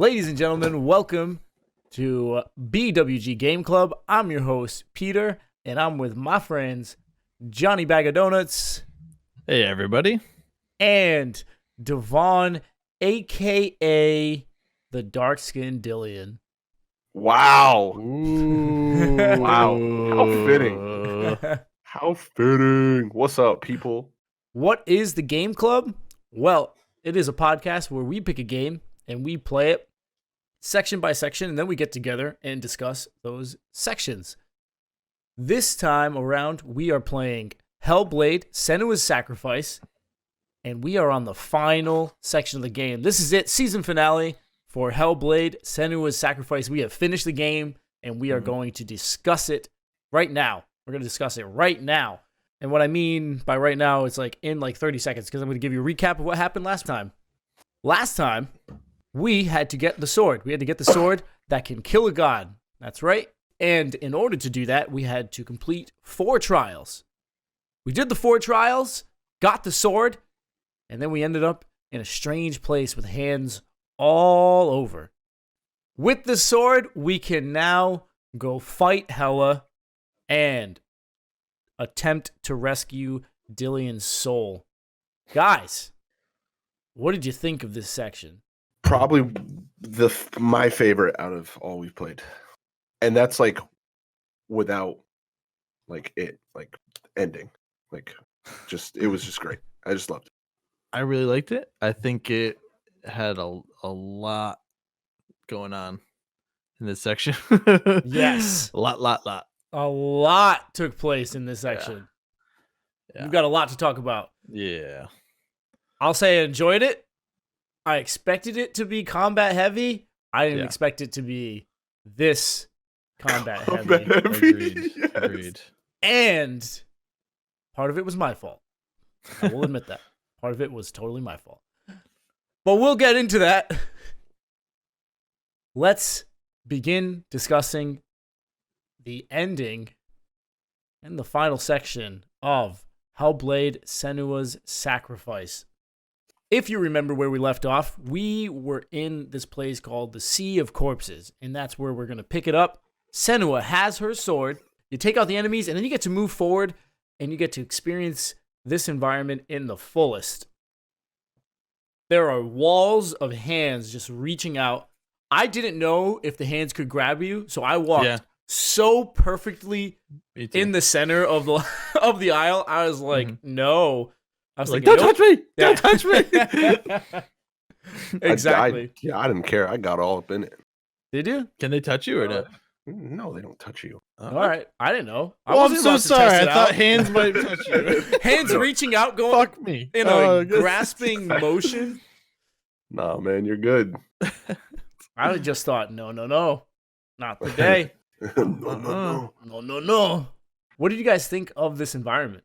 Ladies and gentlemen, welcome to BWG Game Club. I'm your host, Peter, and I'm with my friends, Johnny Bag of Donuts. Hey, everybody. And Devon, a.k.a. the dark-skinned Dillion. Wow. Ooh. Wow. How fitting. How fitting. What's up, people? What is the Game Club? Well, it is a podcast where we pick a game and we play it section by section, and then we get together and discuss those sections. This time around, we are playing Hellblade Senua's Sacrifice, and we are on the final section of the game. This is it, season finale for Hellblade Senua's Sacrifice. We have finished the game, and we are going to discuss it right now. We're going to discuss it right now. And what I mean by right now, it's like in like 30 seconds, because I'm going to give you a recap of what happened last time. Last time, we had to get the sword. We had to get the sword that can kill a god. That's right. And in order to do that, we had to complete 4 trials. We did the 4 trials, got the sword, and then we ended up in a strange place with hands all over. With the sword, we can now go fight Hela and attempt to rescue Dillion's soul. Guys, what did you think of this section? Probably my favorite out of all we've played. And that's like without like it like ending. Like just it was just great. I just loved it. I really liked it. I think it had a lot going on in this section. Yes. A lot. A lot took place in this section. Yeah. We've got a lot to talk about. Yeah. I'll say I enjoyed it. I expected it to be combat heavy. I didn't expect it to be this combat heavy. Agreed. Yes. Agreed. And part of it was my fault. I will admit that. Part of it was totally my fault. But we'll get into that. Let's begin discussing the ending and the final section of Hellblade Senua's Sacrifice. If you remember where we left off, we were in this place called the Sea of Corpses, and that's where we're going to pick it up. Senua has her sword. You take out the enemies, and then you get to move forward, and you get to experience this environment in the fullest. There are walls of hands just reaching out. I didn't know if the hands could grab you, so I walked so perfectly in the center of the of the aisle. I was like, no. I was like, thinking, don't touch me! Don't touch me! Exactly. I didn't care. I got all up in it. Did you? Can they touch you or not? No, they don't touch you. All right. I didn't know. I Oh, I'm wasn't so about to sorry. test it I thought out. hands might touch you. Hands reaching out, going Fuck me. in a grasping motion. No, man, you're good. I just thought, no. Not today. No. What did you guys think of this environment?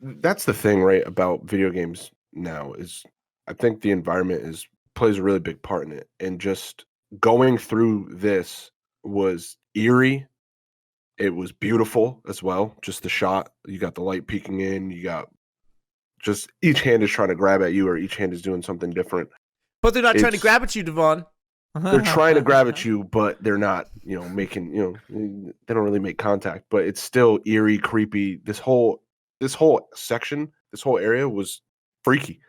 That's the thing, right, about video games now is I think the environment plays a really big part in it. And just going through this was eerie. It was beautiful as well. Just the shot, you got the light peeking in, you got just each hand is trying to grab at you or each hand is doing something different. But they're not trying to grab at you, Devon. They're trying to grab at you, but they're not, making, they don't really make contact, but it's still eerie, creepy. This whole section, this whole area was freaky.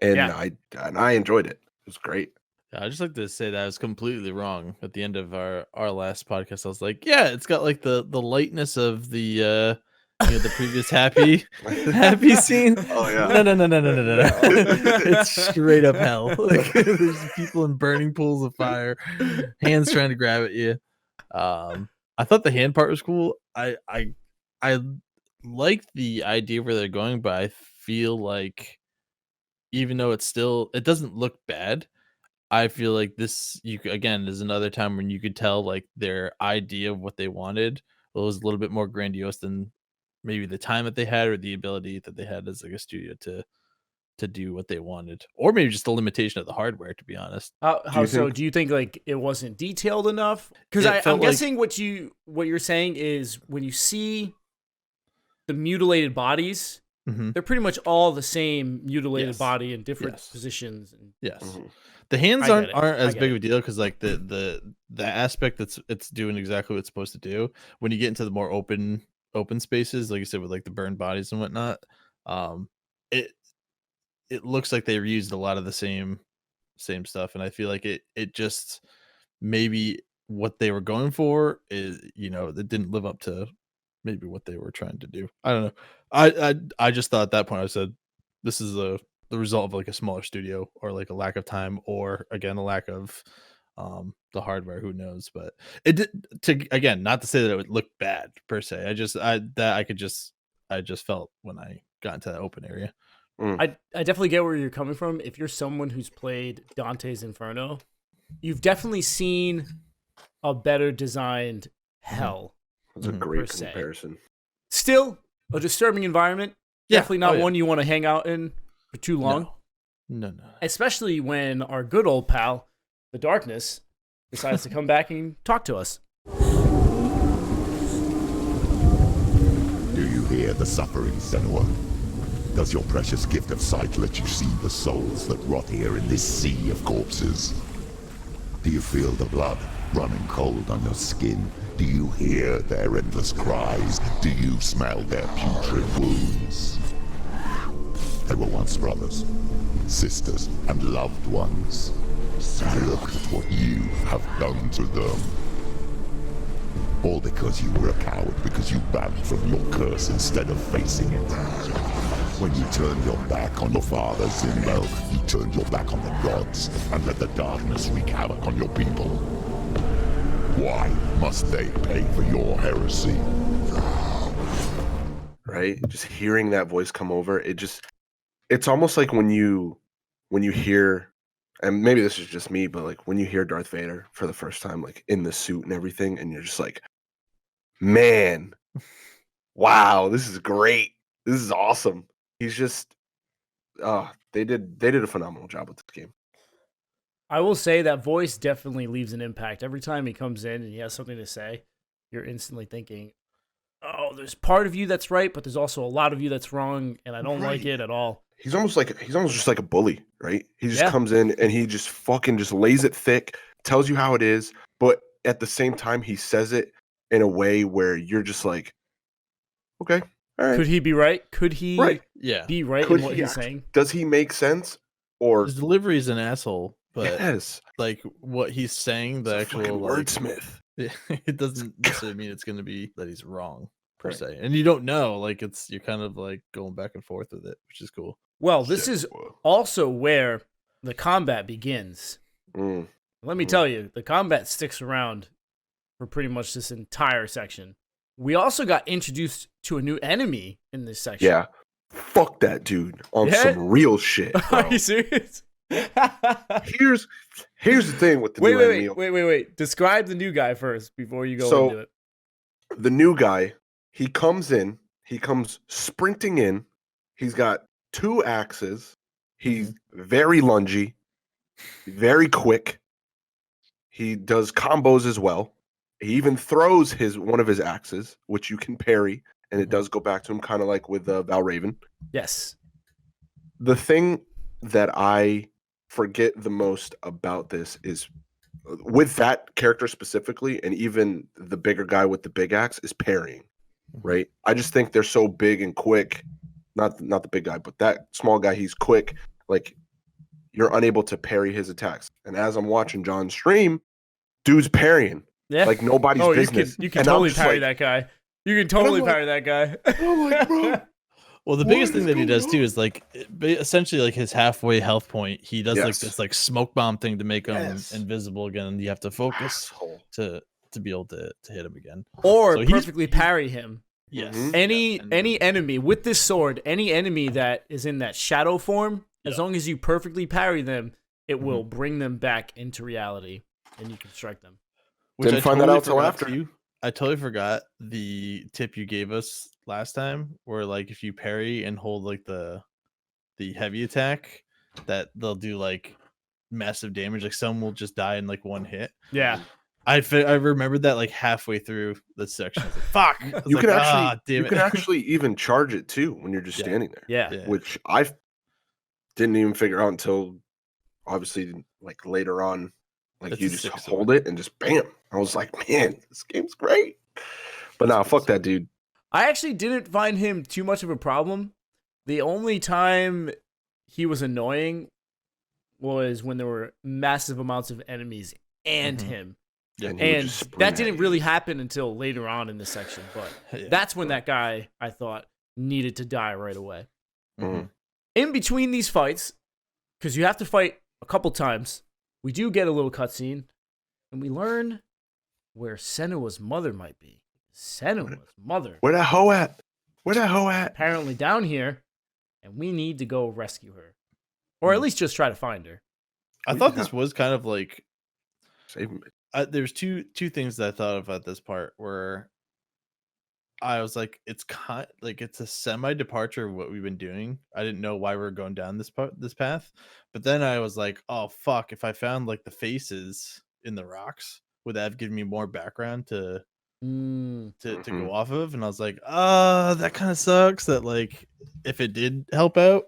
And I enjoyed it. It was great. I just like to say that I was completely wrong at the end of our last podcast. I was like, yeah, it's got like the lightness of the the previous happy scene. Oh yeah. No. It's straight up hell. Like there's people in burning pools of fire, hands trying to grab at you. I thought the hand part was cool. I liked the idea where they're going, but I feel like even though it doesn't look bad, I feel like this again is another time when you could tell like their idea of what they wanted was a little bit more grandiose than maybe the time that they had or the ability that they had as like a studio to do what they wanted, or maybe just the limitation of the hardware, to be honest. Do you think like it wasn't detailed enough? Because I'm guessing what you're saying is when you see the mutilated bodies, Mhm. they're pretty much all the same mutilated Yes. body in different Yes. positions. And Yes. Mhm. The hands I get aren't it. aren't I as get big it. of a deal because like the aspect it's doing exactly what it's supposed to do. When you get into the more open spaces, like you said, with like the burned bodies and whatnot, it it looks like they reused a lot of the same stuff, and I feel like it just maybe what they were going for is it didn't live up to maybe what they were trying to do. I don't know. I just thought at that point I said this is the result of like a smaller studio or like a lack of time or again a lack of the hardware. Who knows? But it did to again not to say that it would look bad per se. I just felt when I got into that open area. I definitely get where you're coming from. If you're someone who's played Dante's Inferno, you've definitely seen a better designed hell. That's a Mhm. great Per se. comparison. Still a disturbing environment. Yeah. Definitely not Oh, yeah. one you want to hang out in for too long. No. Especially when our good old pal, the Darkness, decides to come back and talk to us. Do you hear the suffering, Senua? Does your precious gift of sight let you see the souls that rot here in this sea of corpses? Do you feel the blood running cold on your skin? Do you hear their endless cries? Do you smell their putrid wounds? They were once brothers, sisters, and loved ones. Look at what you have done to them. All because you were a coward, because you backed from your curse instead of facing it. When you turned your back on your father, Zimbo, you turned your back on the gods and let the darkness wreak havoc on your people. Why must they pay for your heresy? Right? Just hearing that voice come over, it's almost like when you hear, and maybe this is just me, but like when you hear Darth Vader for the first time, like in the suit and everything, and you're just like, man, wow, this is great. This is awesome. He's just they did a phenomenal job with this game. I will say that voice definitely leaves an impact. Every time he comes in and he has something to say, you're instantly thinking, oh, there's part of you that's right, but there's also a lot of you that's wrong, and I don't like Right. it at all. He's almost just like a bully, right? He just Yeah. comes in and he just fucking just lays it thick, tells you how it is, but at the same time he says it in a way where you're just like, okay, all right. Could he be right? Could he Right. Yeah. be right Could in what he he's act- saying? Does he make sense? Or His delivery is an asshole, but yes, like what he's saying, the he's a fucking actual like, wordsmith. it doesn't necessarily mean it's going to be that he's wrong per Right. se, and you don't know. Like you're kind of like going back and forth with it, which is cool. Well, this is also where the combat begins. Mm. Let me tell you, the combat sticks around for pretty much this entire section. We also got introduced to a new enemy in this section. Yeah. Fuck that dude on Yeah? some real shit, bro. Are you serious? Here's the thing with the new enemy. Wait. Describe the new guy first before you go So- into it. The new guy, he comes sprinting in. He's got 2 axes. He's very lungy, very quick. He does combos as well. He even throws one of his axes, which you can parry, and it does go back to him, kind of like with Valraven. Yes. The thing that I forget the most about this is with that character specifically, and even the bigger guy with the big axe, is parrying, right? I just think they're so big and quick. Not the big guy, but that small guy, he's quick. Like, you're unable to parry his attacks. And as I'm watching John stream, dude's parrying. Yeah. Like nobody's business. You can And I'm totally just parry like- that guy. You can totally like- parry that guy. I'm like, bro. Well, the What biggest is thing that he going does too on? is like essentially like his halfway health point. He does like Yes. this like smoke bomb thing to make him Yes. invisible again, and you have to focus Asshole. to be able to hit him again. Or So he's- perfectly parry him. Yes. Mhm. Any enemy with this sword, any enemy that is in that shadow form, as long as you perfectly parry them, it will bring them back into reality, and you can strike them. Which Didn't find that out till forgot after. too. I totally forgot the tip you gave us last time, where like if you parry and hold like the heavy attack, that they'll do like massive damage. Like some will just die in like one hit. Yeah. I remembered that like halfway through the section. I was like, fuck. I was You like, can actually, damn you it. can actually even charge it too when you're just Yeah. standing there. Yeah. Yeah. Which I didn't even figure out until obviously like later on. Like That's you a just sick hold sword. it and just bam. I was like, man, this game's great. But nah, fuck that dude. I actually didn't find him too much of a problem. The only time he was annoying was when there were massive amounts of enemies and him. Yeah. And he would And just sprint that at didn't you. really happen until later on in the section. But Yeah. that's when that guy, I thought, needed to die right away. Mhm. In between these fights, because you have to fight a couple times, we do get a little cutscene, and we learn where Senua's mother might be. Senua's mother. Where that hoe at? Where that hoe at? Apparently down here, and we need to go rescue her. Or at least just try to find her. I thought this was kind of like Save me. there's two things that I thought of at this part where I was like, it's a semi departure of what we've been doing. I didn't know why we were going down this path, but then I was like, oh fuck, if I found like the faces in the rocks, would that have given me more background to go off of? And I was like, that kind of sucks. That like if it did help out,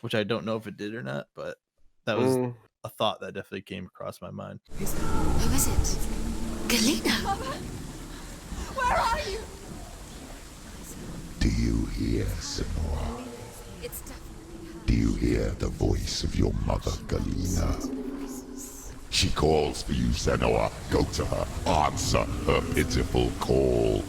which I don't know if it did or not, but that was a thought that definitely came across my mind. Who is it? Galena! Mother! Where are you? Do you hear, Senua? It's definitely her. Do you hear the voice of your mother, Galena? She calls for you, Senua. Go to her. Answer her pitiful call.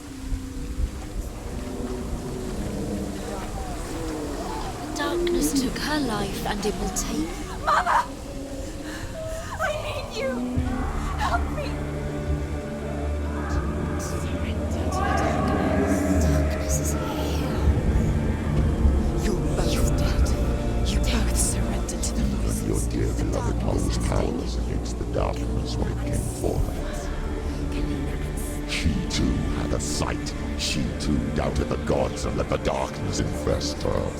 The darkness took her life, and it will take. Mother! I need you! Help me! Darkness is here. You're both dead. You both surrendered to the Even voices. your dear beloved mother was powerless against the darkness when it came for her. She too had a sight. She too doubted the gods and let the darkness infest her.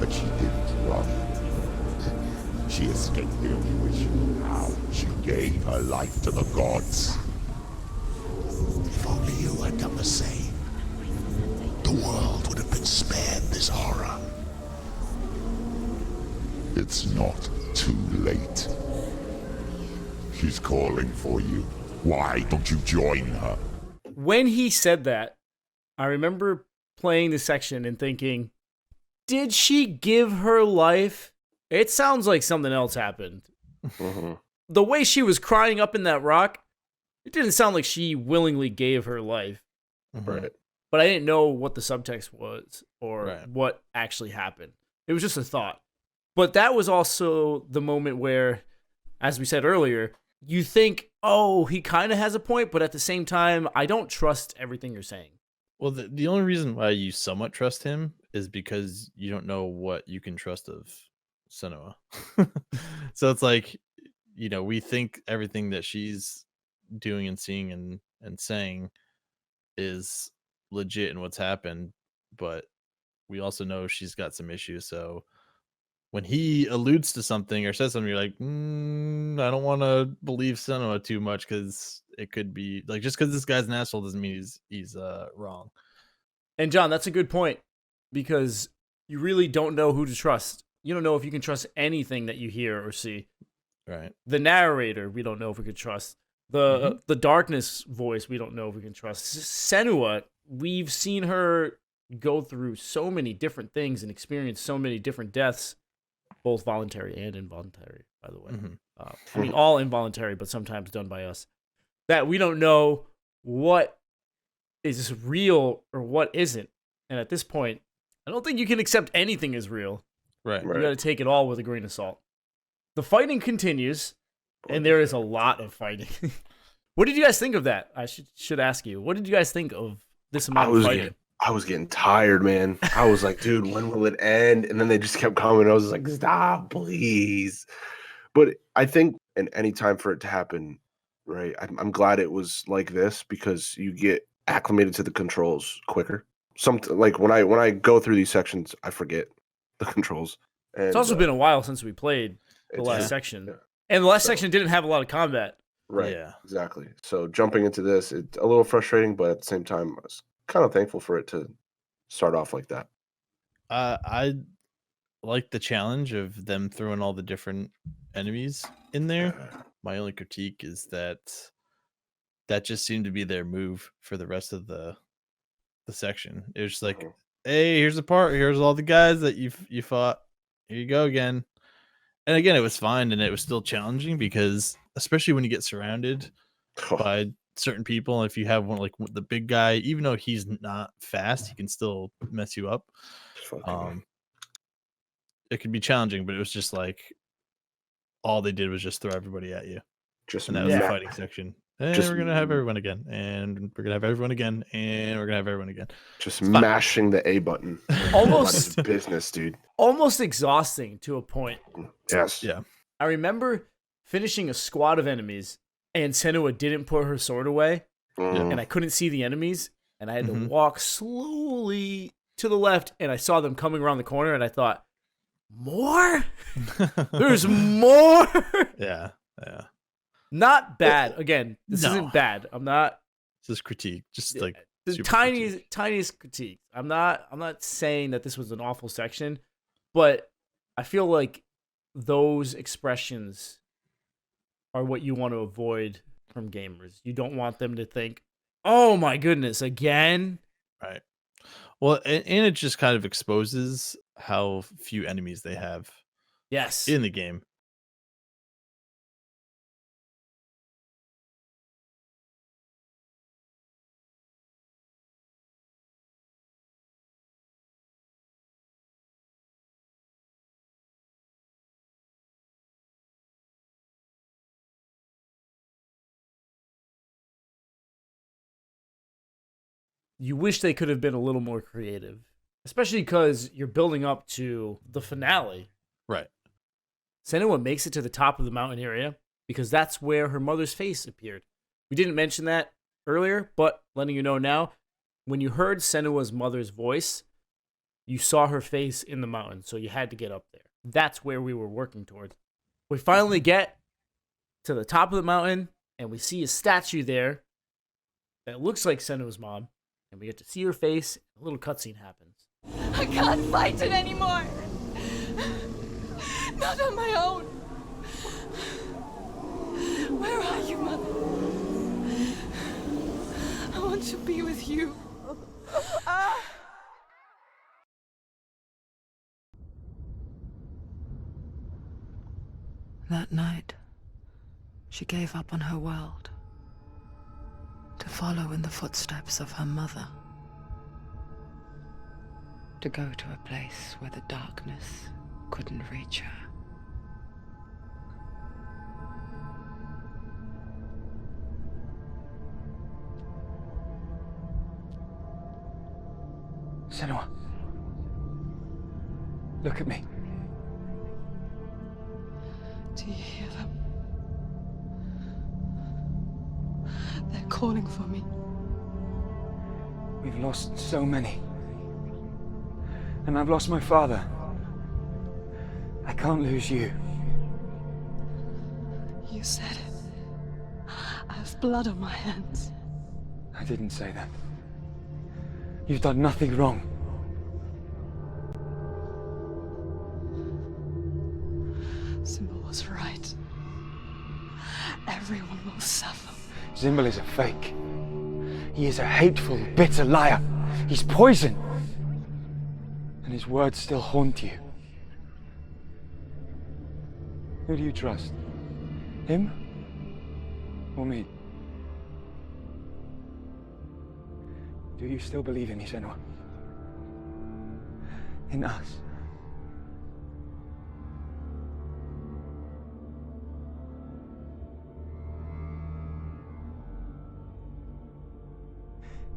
But she didn't run. She escaped the only way she knew how. She gave her life to the gods. If only you had done the same, the world would have been spared this horror. It's not too late. She's calling for you. Why don't you join her? When he said that, I remember playing the section and thinking, did she give her life? It sounds like something else happened. The way she was crying up in that rock, it didn't sound like she willingly gave her life. Right. But I didn't know what the subtext was or Right. what actually happened. It was just a thought. But that was also the moment where, as we said earlier, you think, oh, he kind of has a point, but at the same time, I don't trust everything you're saying. Well, the only reason why you somewhat trust him is because you don't know what you can trust of Senua. So it's like, we think everything that she's doing and seeing and saying is legit in what's happened, but we also know she's got some issues. So when he alludes to something or says something, you're like, I don't want to believe Senua too much because it could be like, just because this guy's an asshole doesn't mean he's wrong. And John, that's a good point because you really don't know who to trust. You don't know if you can trust anything that you hear or see. Right. The narrator, we don't know if we can trust. The darkness voice, we don't know if we can trust. Senua, we've seen her go through so many different things and experience so many different deaths, both voluntary and involuntary, by the way. I mean, all involuntary, but sometimes done by us. That we don't know what is real or what isn't. And at this point, I don't think you can accept anything as real. Right. You got to take it all with a grain of salt. The fighting continues, and there is a lot of fighting. What did you guys think of that? I should ask you. What did you guys think of this amount of fighting? I was getting tired, man. I was like, dude, when will it end? And then they just kept coming. I was like, stop, please. But I think in any time for it to happen, right? I'm glad it was like this because you get acclimated to the controls quicker. Like when I go through these sections, I forget the controls. And, It's also been a while since we played the last section. yeah. And the last section didn't have a lot of combat. Right. Yeah. Exactly. So jumping into this, it's a little frustrating, but at the same time, I was kind of thankful for it to start off like that. I like the challenge of them throwing all the different enemies in there. My only critique is that just seemed to be their move for the rest of the section. It was just like, hey, here's the part. Here's all the guys that you fought. Here you go again. And again, it was fine, and it was still challenging because, especially when you get surrounded by certain people, and if you have one like the big guy, even though he's not fast, he can still mess you up. It could be challenging, but it was just like all they did was just throw everybody at you, Just and that was the Yeah. fighting section. And Just we're gonna have everyone again, and we're gonna have everyone again, and we're gonna have everyone again. just It's fine. mashing the A button. Almost- Nobody's business, dude. Almost exhausting to a point. Yes. Yeah. I remember finishing a squad of enemies, and Senua didn't put her sword away, and I couldn't see the enemies, and I had to walk slowly to the left, and I saw them coming around the corner, and I thought, more? There's more? Yeah. Not bad. Again, this No. isn't bad. I'm not This is critique, just like the super tiniest critique. I'm not saying that this was an awful section, but I feel like those expressions are what you want to avoid from gamers. You don't want them to think, "Oh my goodness, again?" Right. Well, and it just kind of exposes how few enemies they have Yes. in the game. You wish they could have been a little more creative, especially because you're building up to the finale. Right. Senua makes it to the top of the mountain area because that's where her mother's face appeared. We didn't mention that earlier, but letting you know now, when you heard Senua's mother's voice, you saw her face in the mountain, so you had to get up there. That's where we were working towards. We finally get to the top of the mountain, and we see a statue there that looks like Senua's mom, and we get to see her face. A little cutscene happens. I can't fight it anymore. Not on my own. Where are you, Mother? I want to be with you. That night, she gave up on her world to follow in the footsteps of her mother, to go to a place where the darkness couldn't reach her. Senua, look at me. Do you hear them? They're calling for me. We've lost so many. And I've lost my father. I can't lose you. You said it. I have blood on my hands. I didn't say that. You've done nothing wrong. Symbol was right. Everyone will suffer. Zimbel is a fake. He is a hateful, bitter liar. He's poison. And his words still haunt you. Who do you trust? Him? Or me? Do you still believe in me, Senua? In us?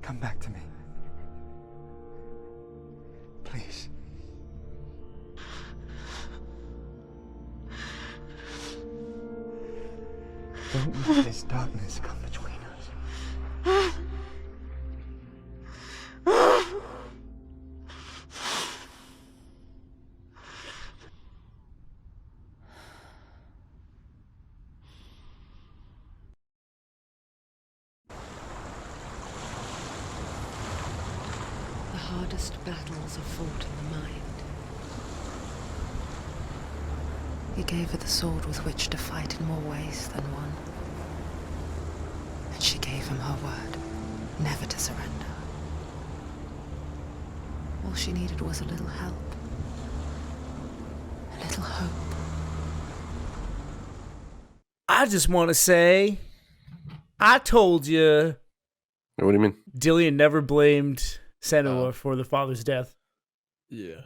Come back to me. Please. Don't let this darkness come between us. hardest battles are fought in the mind. He gave her the sword with which to fight in more ways than one. And she gave him her word, never to surrender. All she needed was a little help. A little hope. I just want to say, I told you. What do you mean? Dillion never blamed Senua for the father's death. Yeah.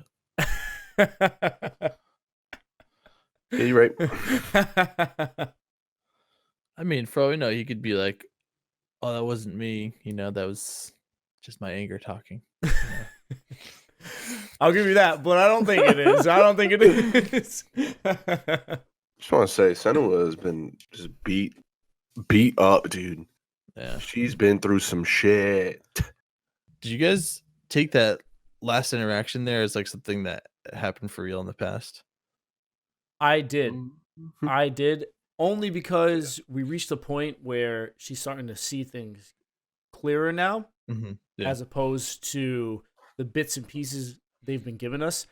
Yeah, you're right. I mean, for all we know, he could be like, "Oh, that wasn't me. That was just my anger talking." I'll give you that, but I don't think it is. I don't think it is. Just want to say, Senua has been just beat up, dude. Yeah. She's been through some shit. Did you guys take that last interaction there as like something that happened for real in the past? I did. I did. Only because we reached a point where she's starting to see things clearer now, as opposed to the bits and pieces they've been giving us.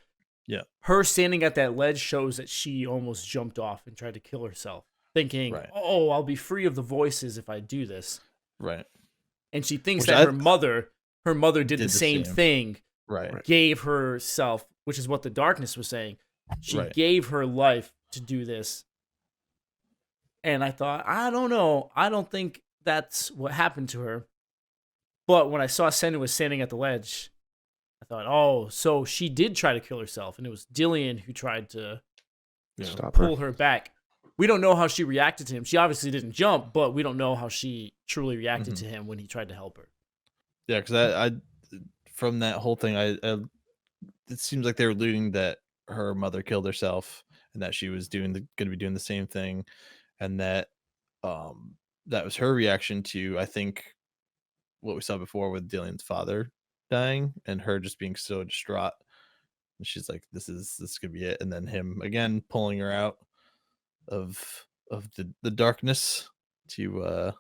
Yeah. Her standing at that ledge shows that she almost jumped off and tried to kill herself, thinking, Right. "Oh, I'll be free of the voices if I do this." Right. And she thinks Which that her mother did the same thing. Right. Gave herself, which is what the darkness was saying. She Right. gave her life to do this. And I thought, I don't know. I don't think that's what happened to her. But when I saw Senua standing at the ledge, I thought, oh, so she did try to kill herself. And it was Dillion who tried to pull her back. We don't know how she reacted to him. She obviously didn't jump, but we don't know how she truly reacted to him when he tried to help her. Yeah, because I from that whole thing, it seems like they were alluding that her mother killed herself and that she was going to be doing the same thing, and that that was her reaction to, I think, what we saw before with Dillion's father dying and her just being so distraught. And she's like, this could be it. And then him again pulling her out of the darkness to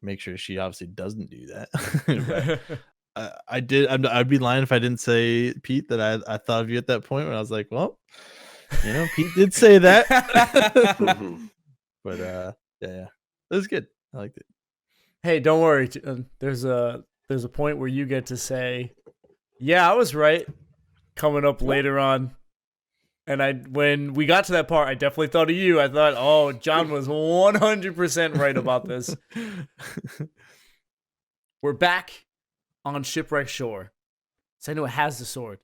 make sure she obviously doesn't do that. But I'd be lying if I didn't say, Pete, that I thought of you at that point when I was like, well, Pete did say that. But yeah, it was good. I liked it. Hey, don't worry. There's a point where you get to say, yeah, I was right, coming up later on. And when we got to that part, I definitely thought of you. I thought, oh, John was 100% right about this. We're back on Shipwreck Shore. Senua has the sword.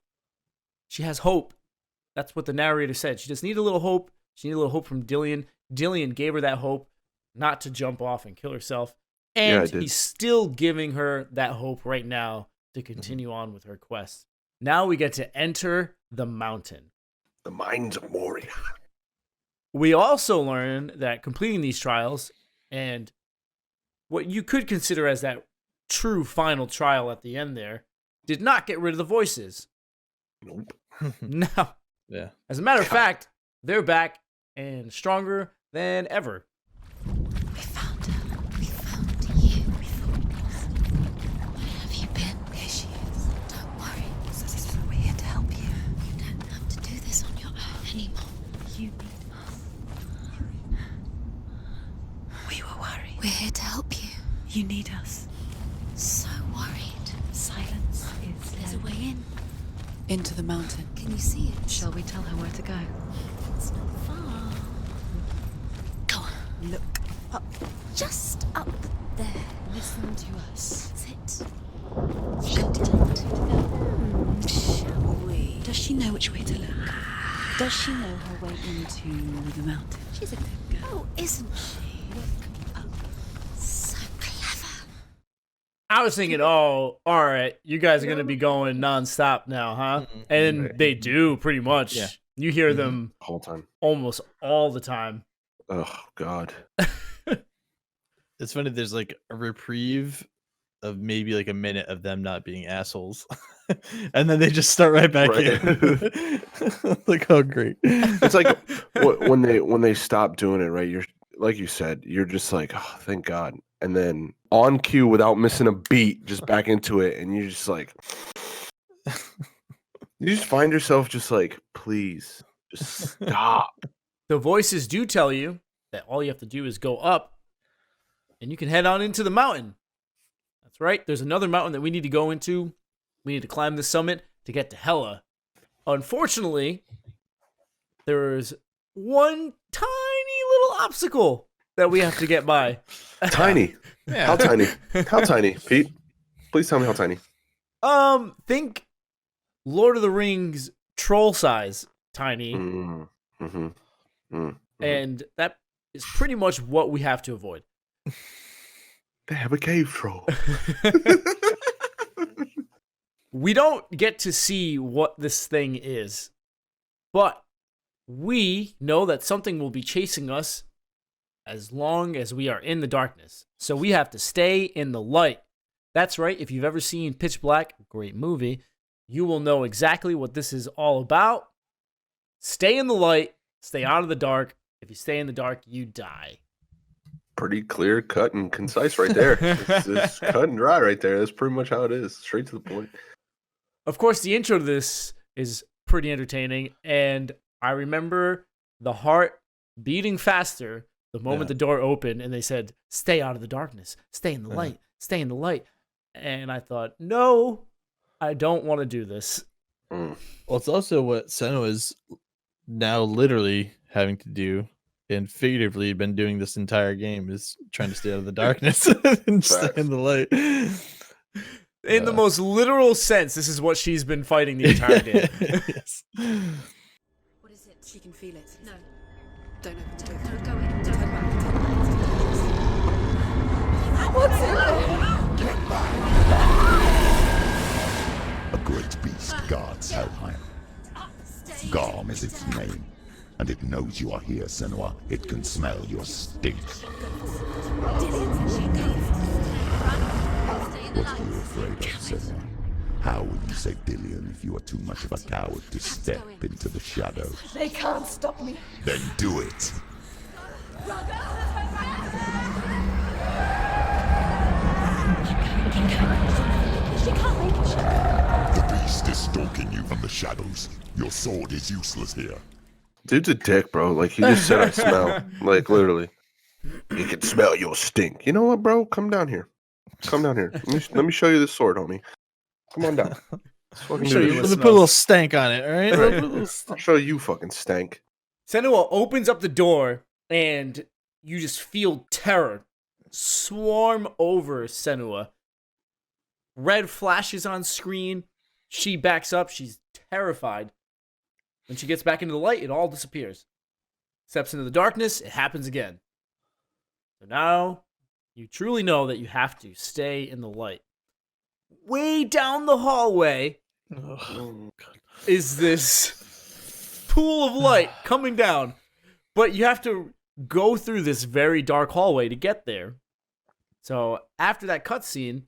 She has hope. That's what the narrator said. She just needed a little hope. She needed a little hope from Dillion. Dillion gave her that hope not to jump off and kill herself. And he's still giving her that hope right now to continue on with her quest. Now we get to enter the mountain. The Mines of Moria. We also learn that completing these trials and what you could consider as that true final trial at the end there did not get rid of the voices. Nope. No. Yeah. As a matter of fact, they're back and stronger than ever. We found her. We found you. We thought lost. Where have you been? Here she is. Don't worry. We're here to help you. You don't have to do this on your own anymore. You need us. We were worried. We're here to help you. You need us. So worried. Silence is There's a way in. Into the mountain. Can you see it? Shall we tell her where to go? It's not far. Go on. Look up. Just up there. Listen to us. That's it. You can tell to go. Shall we? Does she know which way to look? Does she know her way into the mountain? She's a good girl, isn't she? Look up. So clever. I was thinking, oh, all right, you guys are going to be going nonstop now, huh? And they do pretty much. Yeah. You hear them Whole time. almost all the time. Oh God. It's funny. There's like a reprieve of maybe like a minute of them not being assholes, and then they just start right back in. Like, oh, great. It's like when they stop doing it, right? You're like you said, you're just like, oh, thank God. And then on cue without missing a beat, just back into it, and you're just like, you just find yourself just like, please, just stop. The voices do tell you that all you have to do is go up, and you can head on into the mountain. That's right. There's another mountain that we need to go into. We need to climb the summit to get to Hela. Unfortunately, there's one tiny little obstacle that we have to get by. Tiny. Yeah. How tiny? How tiny, Pete? Please tell me how tiny. Think Lord of the Rings troll size tiny. And that is pretty much what we have to avoid. They have a cave troll. We don't get to see what this thing is, but we know that something will be chasing us as long as we are in the darkness. So we have to stay in the light. That's right. If you've ever seen Pitch Black, great movie, you will know exactly what this is all about. Stay in the light. Stay out of the dark. If you stay in the dark, you die. Pretty clear, cut, and concise right there. It's cut and dry right there. That's pretty much how it is. Straight to the point. Of course, the intro to this is pretty entertaining, and I remember the heart beating faster the moment the door opened and they said, stay out of the darkness, stay in the light, stay in the light. And I thought, no, I don't want to do this. Well, it's also what Senua is now literally having to do, and figuratively been doing this entire game, is trying to stay out of the darkness and stay in the light. In the most literal sense, this is what she's been fighting the entire game. Yes. What is it? She can feel it. No. Don't open the door. Don't go in. Don't Turn go back. back. What's in there? A great beast guards Helheim. Garm is its name, and it knows you are here, Senua. It can smell your stink. Dillion said she'd go. Run. Stay in the What are you light. afraid of, Senua? How will you save Dillion if you are too much of a coward to step into the shadows? They can't stop me. Then do it! She can't make it. The beast is stalking you from the shadows. Your sword is useless here. Dude's a dick, bro. Like, he just said I smell. Like, literally. He can smell your stink. You know what, bro? Come down here. Come down here. Let me show you this sword, homie. Come on down. Let's fucking Show do you this. what Put a little stank on it, all right? Right. I'll show you fucking stank. Senua opens up the door, and you just feel terror swarm over Senua. Red flashes on screen. She backs up. She's terrified. When she gets back into the light, it all disappears. Steps into the darkness, it happens again. So now, you truly know that you have to stay in the light. Way down the hallway is this pool of light coming down. But you have to go through this very dark hallway to get there. So after that cutscene,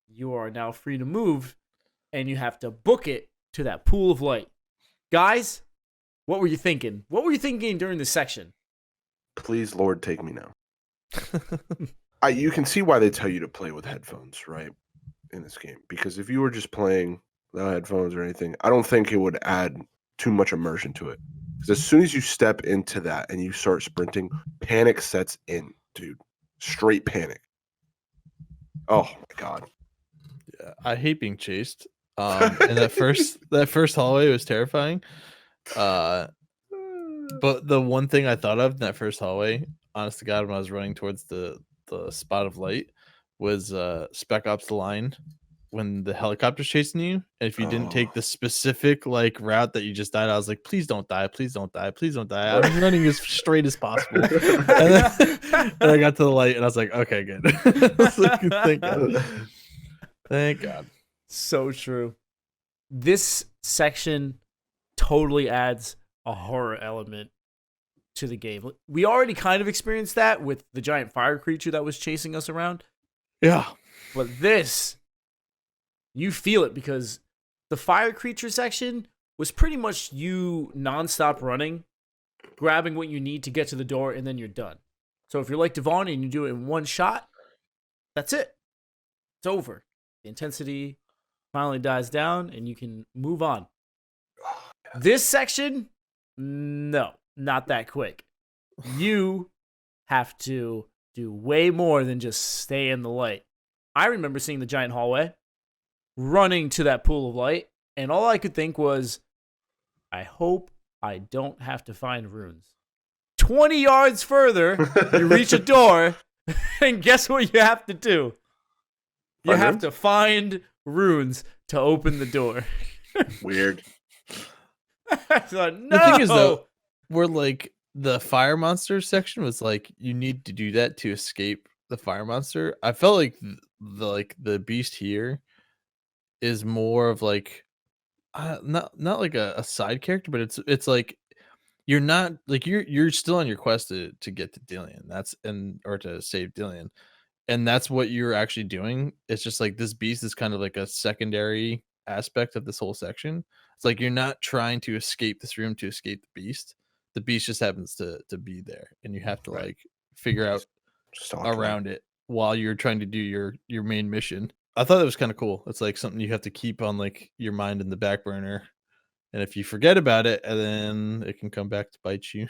you are now free to move, and you have to book it to that pool of light. Guys, what were you thinking? What were you thinking during this section? Please, Lord, take me now. You can see why they tell you to play with headphones, right? In this game. Because if you were just playing without headphones or anything, I don't think it would add too much immersion to it. Because as soon as you step into that and you start sprinting, panic sets in, dude. Straight panic. Oh my god. Yeah, I hate being chased. And that first hallway was terrifying. But the one thing I thought of in that first hallway, honest to God, when I was running towards the spot of light, was Spec Ops: The Line, when the helicopter's chasing you, and if you didn't take the specific like route that you just died, I was like, please don't die, please don't die, please don't die. I'm running as straight as possible. And I got to the light, and I was like, okay, good. I was like, thank God. Thank God. So true. This section totally adds a horror element to the game. We already kind of experienced that with the giant fire creature that was chasing us around. Yeah. But this, you feel it, because the fire creature section was pretty much you nonstop running, grabbing what you need to get to the door, and then you're done. So if you're like Devon and you do it in one shot, that's it. It's over. The intensity finally dies down, and you can move on. This section, no, not that quick. You have to do way more than just stay in the light. I remember seeing the giant hallway, running to that pool of light, and all I could think was, I hope I don't have to find runes. 20 yards further, you reach a door, and guess what you have to do? You have to find runes to open the door. Weird. I thought, no. The thing is, though, where like the fire monster section was like, you need to do that to escape the fire monster. I felt like the beast here is more of like not like a side character, but it's like you're not like you're still on your quest to get to Dillion. Or to save Dillion. And that's what you're actually doing. It's just like this beast is kind of like a secondary aspect of this whole section. It's like you're not trying to escape this room to escape the beast. The beast just happens to be there, and you have to like figure out around it while you're trying to do your main mission. I thought that was kind of cool. It's like something you have to keep on like your mind in the back burner, and if you forget about it, and then it can come back to bite you.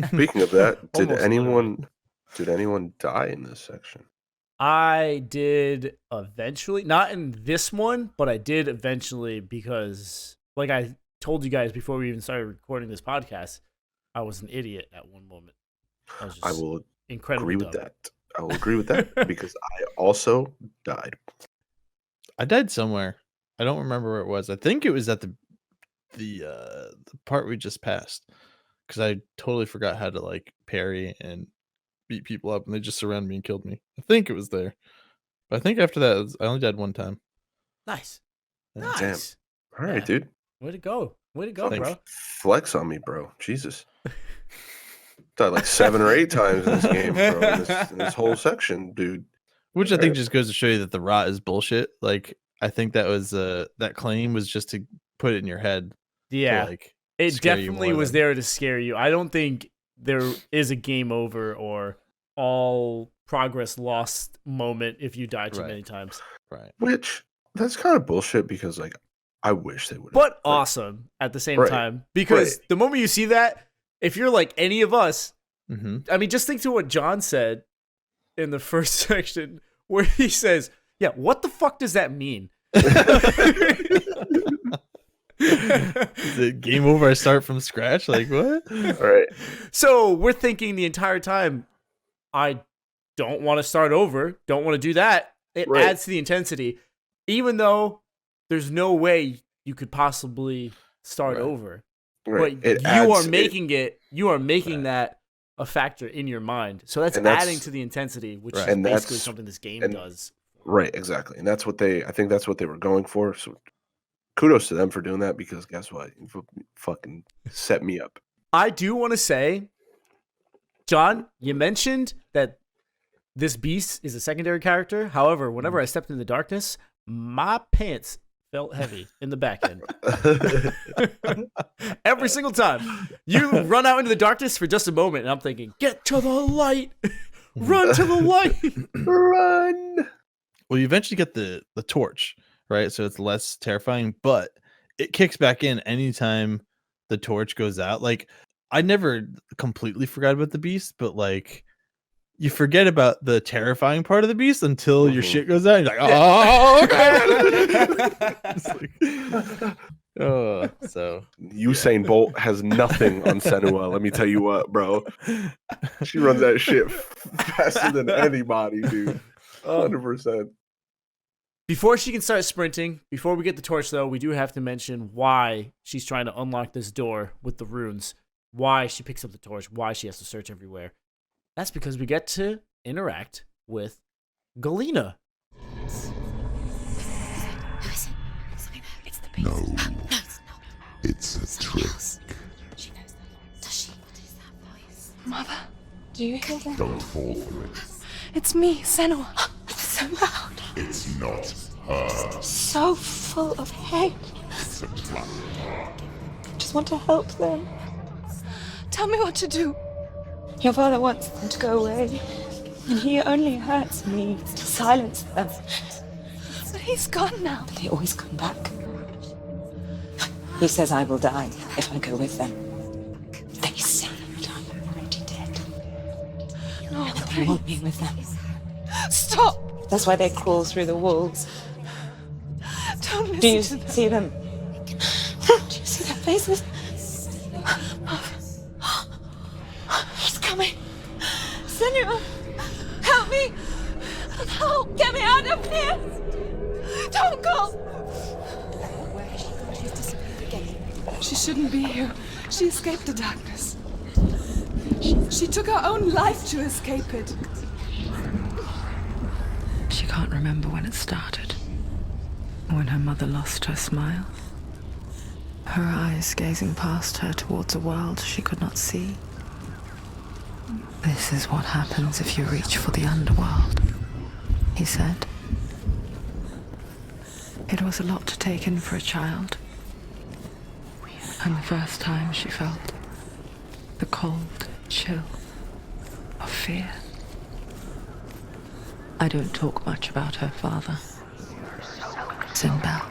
Speaking of that, did Almost anyone die in this section? I did eventually, not in this one, but I did eventually because, like I told you guys before we even started recording this podcast, I was an idiot at one moment. I will incredibly agree with dumb. that. I will agree with that because I also died. I died somewhere. I don't remember where it was. I think it was at the part we just passed, because I totally forgot how to like parry and beat people up, and they just surrounded me and killed me. I think it was there, but I think after that I only died one time. Nice. Yeah. Nice. Damn. All right, dude. Way to go. Way to go, Like, bro. flex on me, bro. Jesus. Died like 7 or 8 times in this game, bro. In this whole section, dude. Which I think just goes to show you that the rot is bullshit. Like, I think that was that claim was just to put it in your head. Yeah. To, like, It scare you definitely more was than- there to scare you. I don't think there is a game over or all progress lost moment if you die too many times. Right. Which, that's kind of bullshit because, like, I wish they would. But awesome at the same Right. time. Because the moment you see that, if you're like any of us, Mm-hmm. I mean, just think to what John said in the first section where he says, yeah, what the fuck does that mean? Is it game over? I start from scratch? Like, what? All right. So we're thinking the entire time, I don't want to start over, don't want to do that. It adds to the intensity, even though there's no way you could possibly start over. Right. But you are making that a factor in your mind. So that's adding to the intensity, which is basically something this game does. Right, exactly. And I think that's what they were going for. So kudos to them for doing that, because guess what? You fucking set me up. I do want to say, John, you mentioned that this beast is a secondary character. However, whenever I stepped into the darkness, my pants felt heavy in the back end. Every single time. You run out into the darkness for just a moment, and I'm thinking, get to the light. Run to the light. Run. Well, you eventually get the torch, right? So it's less terrifying, but it kicks back in anytime the torch goes out. Like, I never completely forgot about the beast, but like, you forget about the terrifying part of the beast until your shit goes out. And you're like, oh, okay. So Usain Bolt has nothing on Senua. Let me tell you what, bro. She runs that shit faster than anybody, dude. 100%. Before she can start sprinting, before we get the torch, though, we do have to mention why she's trying to unlock this door with the runes, why she picks up the torch, why she has to search everywhere. That's because we get to interact with Galena. Who is it? It's the beast. No. No, it's not. It's a trick. She knows that. Does she? What is that voice? Mother, do you hear that? Don't fall for it. It's me, Senua. It's so loud. It's not her. So full of hate. It's a trap. I just want to help them. Tell me what to do. Your father wants them to go away. And he only hurts me to silence them. But he's gone now. But they always come back. He says I will die if I go with them. They say that I'm already dead. No, And that they want me with them. stop! That's why they crawl through the walls. Don't listen Do you to them. see them? Do you see their faces? He's coming. Senua, help me! Help! Get me out of here! Don't go! She shouldn't be here. She escaped the darkness. She took her own life to escape it. She can't remember when it started. When her mother lost her smile. Her eyes gazing past her towards a world she could not see. This is what happens if you reach for the underworld, he said. It was a lot to take in for a child. And the first time she felt the cold chill of fear. I don't talk much about her father, Sinbel.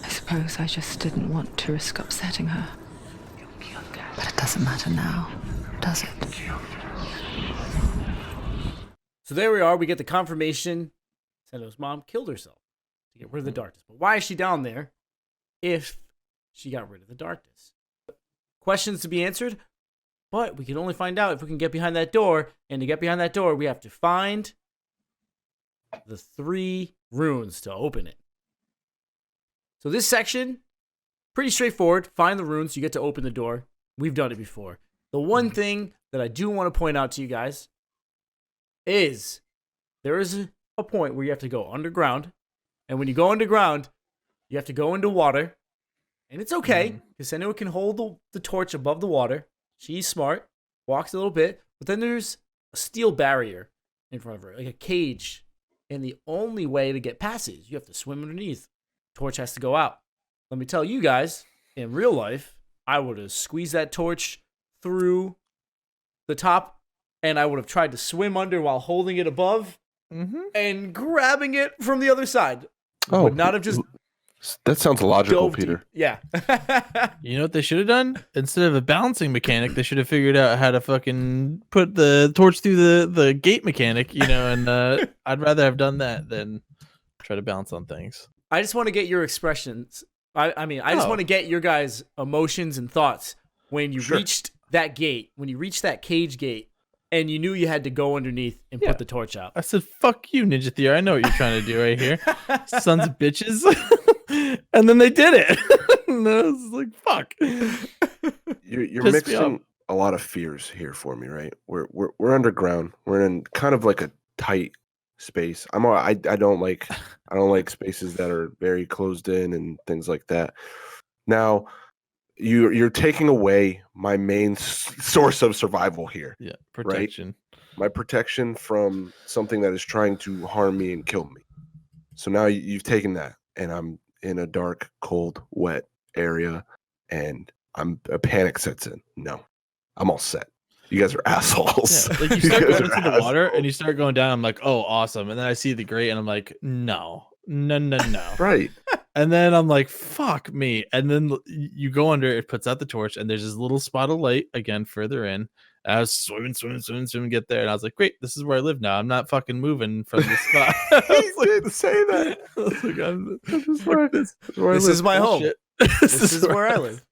I suppose I just didn't want to risk upsetting her. But it doesn't matter now, does it? So there we are. We get the confirmation Senua's mom killed herself to get rid of the darkness. But why is she down there if she got rid of the darkness? Questions to be answered, but we can only find out if we can get behind that door. And to get behind that door, we have to find the 3 runes to open it. So this section, pretty straightforward. Find the runes, you get to open the door. We've done it before. The one thing that I do want to point out to you guys is there is a point where you have to go underground. And when you go underground, you have to go into water. And it's okay, because Senua can hold the torch above the water. She's smart, walks a little bit. But then there's a steel barrier in front of her, like a cage. And the only way to get past it is you have to swim underneath. Torch has to go out. Let me tell you guys, in real life, I would have squeezed that torch through the top, and I would have tried to swim under while holding it above and grabbing it from the other side. Would not have just that sounds logical, dove Peter. deep. Yeah. You know what they should have done? Instead of a balancing mechanic, they should have figured out how to fucking put the torch through the gate mechanic, and I'd rather have done that than try to balance on things. I just want to get your expressions. I just want to get your guys' emotions and thoughts when you reached that gate, when you reached that cage gate, and you knew you had to go underneath and put the torch out. I said, fuck you, Ninja Theory. I know what you're trying to do right here. Sons of bitches. And then they did it. And I was like, fuck. You're Pissed me mixing off. a lot of fears here for me, right? We're underground. We're in kind of like a tight space. I don't like spaces that are very closed in and things like that. Now, you're taking away my main source of survival here. Yeah, protection. Right? My protection from something that is trying to harm me and kill me. So now you've taken that, and I'm in a dark, cold, wet area, and a panic sets in. No, I'm all set. You guys are assholes. Yeah, like you start going into the water and you start going down. I'm like, oh, awesome. And then I see the grate and I'm like, no. Right. And then I'm like, fuck me. And then you go under, it puts out the torch, and there's this little spot of light again further in. And I was swimming, get there. And I was like, great, this is where I live now. I'm not fucking moving from this spot. He did say that. I was like, This is my home. Bullshit. This is where I live.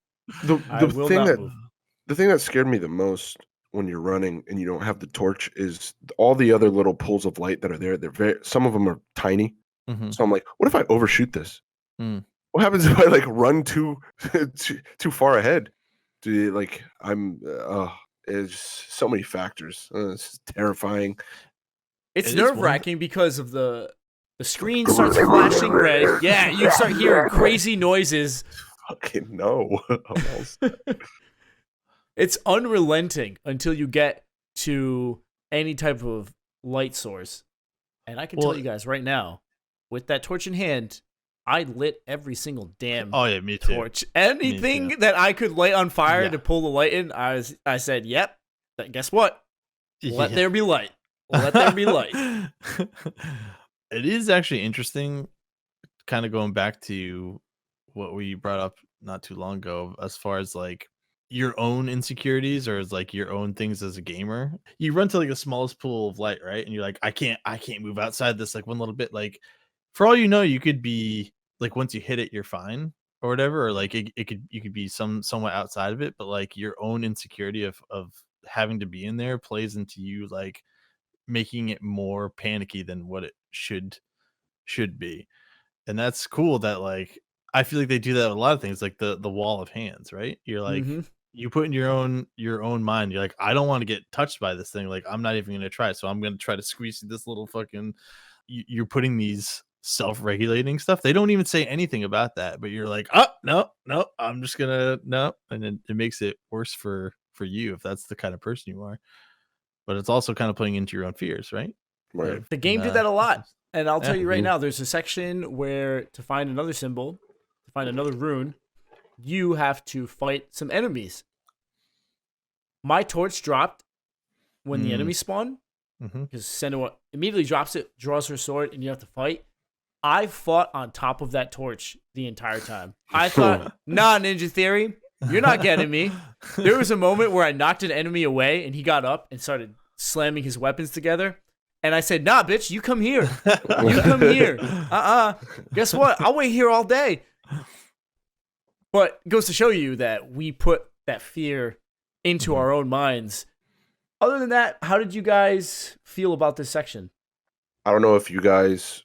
I will not move. The thing that scared me the most when you're running and you don't have the torch is all the other little pools of light that are there. Some of them are tiny. So I'm like, what if I overshoot this? What happens if I run too far ahead? It's so many factors. It's terrifying. It's nerve-wracking because of the screen starts flashing red. Yeah, you start hearing crazy noises. Fucking no. It's unrelenting until you get to any type of light source. And I can tell you guys right now, with that torch in hand, I lit every single damn me too. torch. Anything that I could light on fire to pull the light in, I said, yep, guess what? Let there be light. Let there be light. It is actually interesting, kind of going back to what we brought up not too long ago, as far as like your own insecurities or as like your own things as a gamer. You run to like the smallest pool of light, right? And you're like, I can't move outside this like one little bit. Like, for all you know, you could be like, once you hit it, you're fine or whatever, or like you could be somewhat outside of it, but like your own insecurity of having to be in there plays into you like making it more panicky than what it should be. And that's cool that like I feel like they do that with a lot of things, like the wall of hands, right? You're like you put in your own mind, you're like, I don't want to get touched by this thing, like I'm not even gonna try, so I'm gonna try to squeeze this little fucking you're putting these self-regulating stuff. They don't even say anything about that, but you're like, oh no, I'm just gonna no, and then it makes it worse for you if that's the kind of person you are. But it's also kind of playing into your own fears, right? Right. The game did that a lot. And I'll tell you right Mhm. now, there's a section where to find another symbol, to find another rune, you have to fight some enemies. My torch dropped when the enemy spawned, because Senua immediately drops it, draws her sword, and you have to fight. I fought on top of that torch the entire time. I thought, nah, Ninja Theory, you're not getting me. There was a moment where I knocked an enemy away, and he got up and started slamming his weapons together. And I said, nah, bitch, you come here. You come here. Guess what? I'll wait here all day. But it goes to show you that we put that fear into our own minds. Other than that, how did you guys feel about this section? I don't know if you guys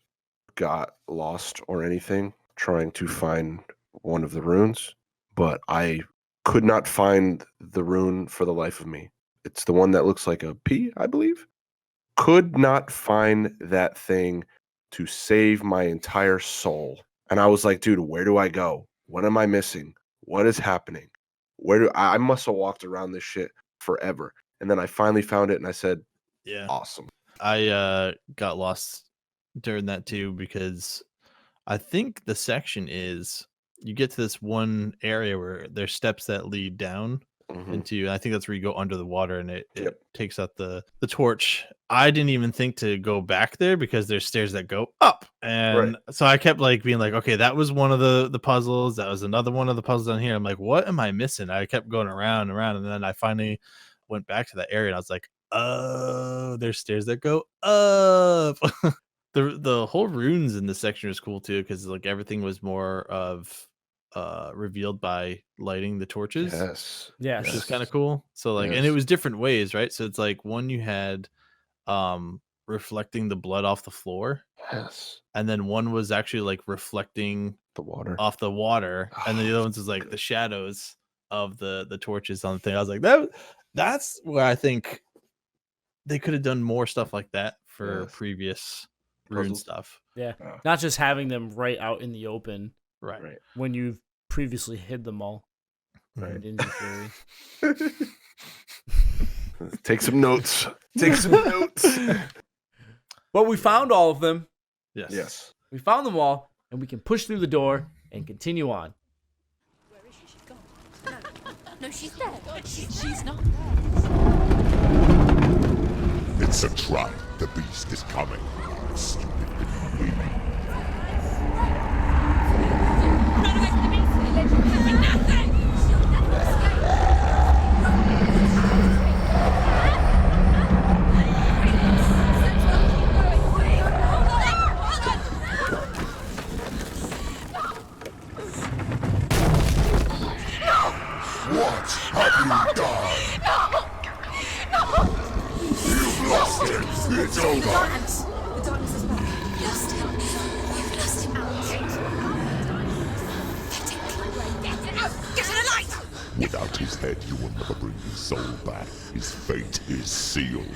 got lost or anything trying to find one of the runes, but I could not find the rune for the life of me. It's the one that looks like a P, I believe. Could not find that thing to save my entire soul. And I was like, dude, where do I go? What am I missing? What is happening? I must have walked around this shit forever. And then I finally found it and I said, Yeah. awesome. I got lost during that too, because I think the section is you get to this one area where there's steps that lead down into, and I think that's where you go under the water, and it takes out the torch. I didn't even think to go back there because there's stairs that go up, and so I kept like being like, okay, that was one of the puzzles, that was another one of the puzzles down here. I'm like, what am I missing? I kept going around and around, and then I finally went back to that area, and I was like, oh, there's stairs that go up. The whole runes in this section is cool too, because like everything was more of revealed by lighting the torches. Yes. Which is kind of cool. So like, and it was different ways, right? So it's like one you had reflecting the blood off the floor. Yes. And then one was actually like reflecting the water off the water. And then the other ones was like the shadows of the torches on the thing. I was like, that's where I think they could have done more stuff like that for previous rune stuff. Yeah. Not just having them right out in the open. Right. When you've previously hid them all. Right. Ninja Theory. Take some notes. Take some notes. But we found all of them. Yes. We found them all, and we can push through the door and continue on. Where is she? She's gone. No, she's there. She's not. It's a trap. The beast is coming. Stupid baby. Run away from the beast. For nothing. What have you done? No! You've lost him. It's over. The darkness is back. You've lost him. You've lost him. Get out. Get in the light. Without his head, you will never bring his soul back. His fate is sealed.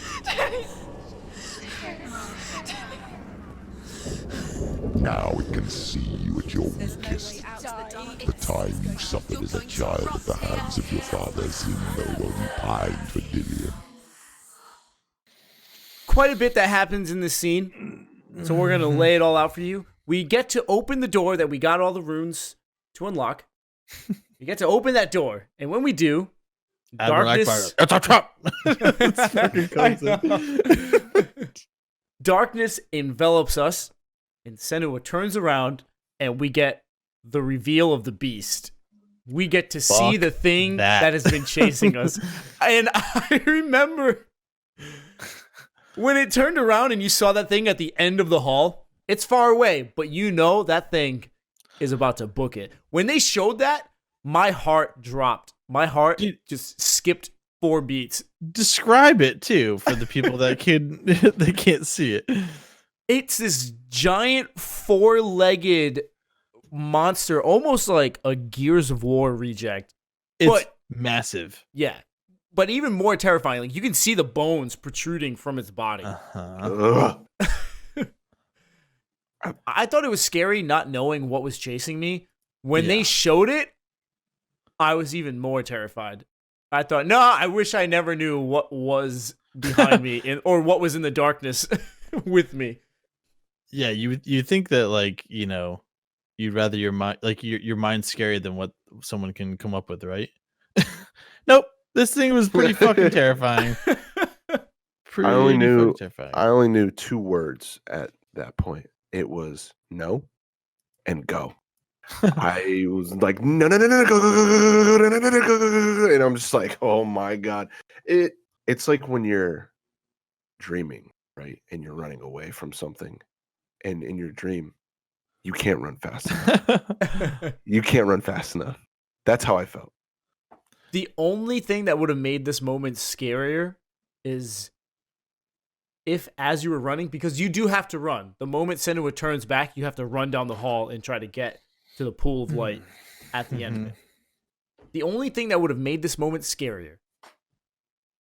Now it can see you at your weakest. The time you suffered as a child at the hands of your fathers, you know while you pined for Dillion. Quite a bit that happens in this scene, so we're going to lay it all out for you. We get to open the door that we got all the runes to unlock. We get to open that door, and when we do, Admiral Akbar, Darkness. it's a trap. It's fucking I constant. know. Darkness envelops us, and Senua turns around, and we get the reveal of the beast. We get to see Fuck the thing that. that has been chasing us. And I remember when it turned around and you saw that thing at the end of the hall. It's far away, but you know that thing is about to book it. When they showed that, my heart dropped. My heart just skipped 4 beats. Describe it too for the people that they can't see it. It's this giant 4-legged monster, almost like a Gears of War reject. It's But massive. yeah, but even more terrifying. Like you can see the bones protruding from its body. Ugh. I thought it was scary not knowing what was chasing me. When they Yeah. showed it, I was even more terrified. I thought, no, I wish I never knew what was behind me or what was in the darkness with me. Yeah, you think that, like, you know, you'd rather your mind, like, your mind's scarier than what someone can come up with, right? Nope, this thing was pretty fucking terrifying. Pretty I only knew fucking terrifying. I only knew 2 words at that point. It was no and go. I was like, no, no, no, no, go, go, go, go, go, no, no, no, go, go, go, go, and I'm just like, oh my god. It's like when you're dreaming, right? And you're running away from something, and in your dream, you can't run fast enough. You can't run fast enough. That's how I felt. The only thing that would have made this moment scarier is if, as you were running, because you do have to run. The moment Senua turns back, you have to run down the hall and try to get to the pool of light at the end of it. The only thing that would have made this moment scarier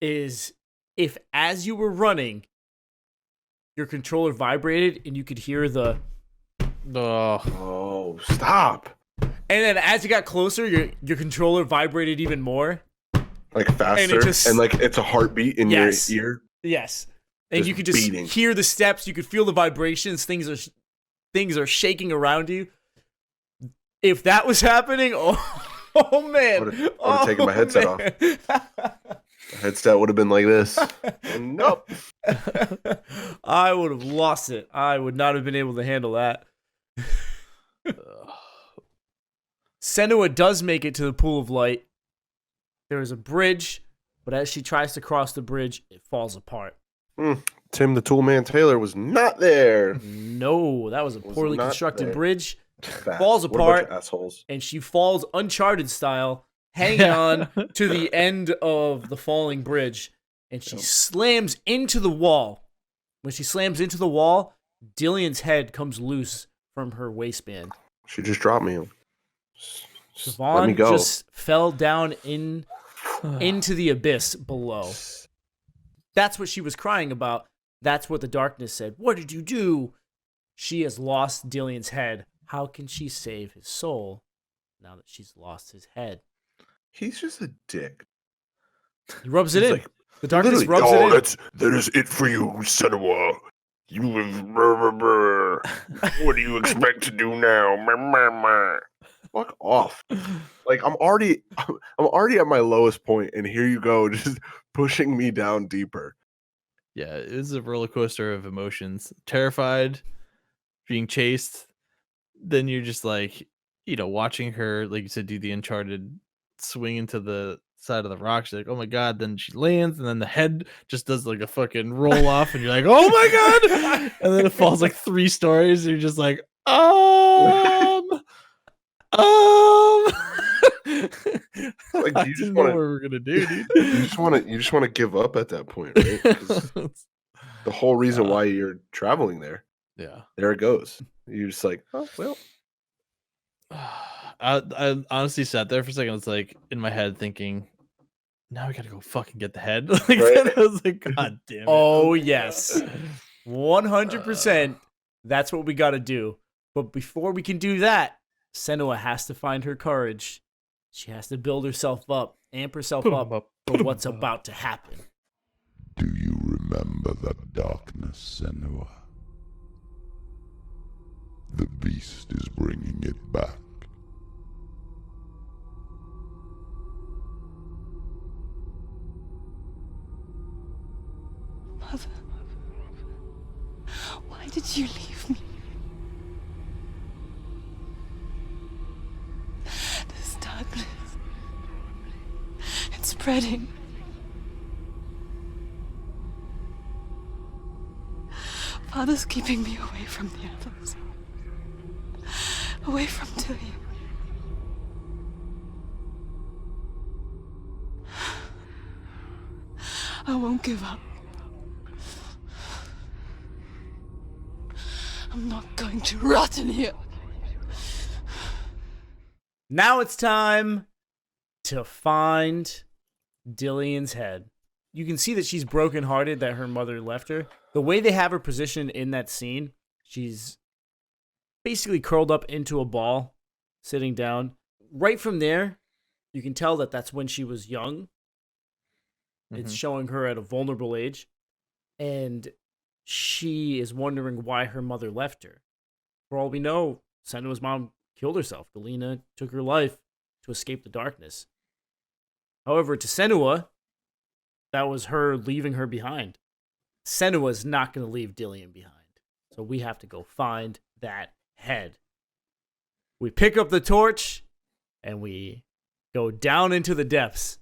is if, as you were running, your controller vibrated and you could hear the... Oh, stop. And then as you got closer, your controller vibrated even more. Like faster, and like it's a heartbeat in your ear. Yes. And Just you could just beating. hear the steps. You could feel the vibrations. Things are shaking around you. If that was happening, oh man, I would've taken my headset off. The headset would have been like this. And nope. I would have lost it. I would not have been able to handle that. Senua does make it to the pool of light. There is a bridge, but as she tries to cross the bridge, it falls apart. Tim the Toolman Taylor was not there. No, that was a poorly not constructed there. bridge. Fast. Falls What a bunch apart, of assholes. and she falls Uncharted style, hanging on to the end of the falling bridge, and she slams into the wall. When she slams into the wall, Dillion's head comes loose from her waistband. She just dropped me. Just let me Siobhan go. just fell down into the abyss below. That's what she was crying about. That's what the darkness said. What did you do? She has lost Dillion's head. How can she save his soul now that she's lost his head? He's just a dick. He rubs it He's in. like, The darkness literally, rubs it in. that is it for you, Senua. You what do you expect to do now? Fuck off. Like I'm already at my lowest point, and here you go, just pushing me down deeper. Yeah, it was a roller coaster of emotions. Terrified, being chased. Then you're just like, you know, watching her, like you said, do the Uncharted swing into the side of the rock. She's like, oh my god. Then she lands, and then the head just does like a fucking roll off, and you're like, oh my god. And then it falls like 3 stories, and you're just like, Like I you just didn't know want what we're gonna do, dude. you just want to give up at that point, right? 'Cause the whole reason why you're traveling there. Yeah. There it goes. You're just like, oh well. I honestly sat there for a second. It's like in my head thinking, now we gotta go fucking get the head. Like Right? I was like, god damn it. Oh, yes. 100%. That's what we got to do. But before we can do that, Senua has to find her courage. She has to build herself up, amp herself up for what's about to happen. Do you remember the darkness, Senua? The beast is bringing it back. you leave me? This darkness. It's spreading. Father's keeping me away from the others. Away from Dillion. I won't give up. I'm not going to rot in here. Now it's time to find Dillion's head. You can see that she's brokenhearted that her mother left her. The way they have her positioned in that scene, she's basically curled up into a ball, sitting down. Right from there, you can tell that that's when she was young. It's showing her at a vulnerable age. And she is wondering why her mother left her. For all we know, Senua's mom killed herself. Galena took her life to escape the darkness. However, to Senua, that was her leaving her behind. Senua's not going to leave Dillion behind. So we have to go find that head. We pick up the torch and we go down into the depths.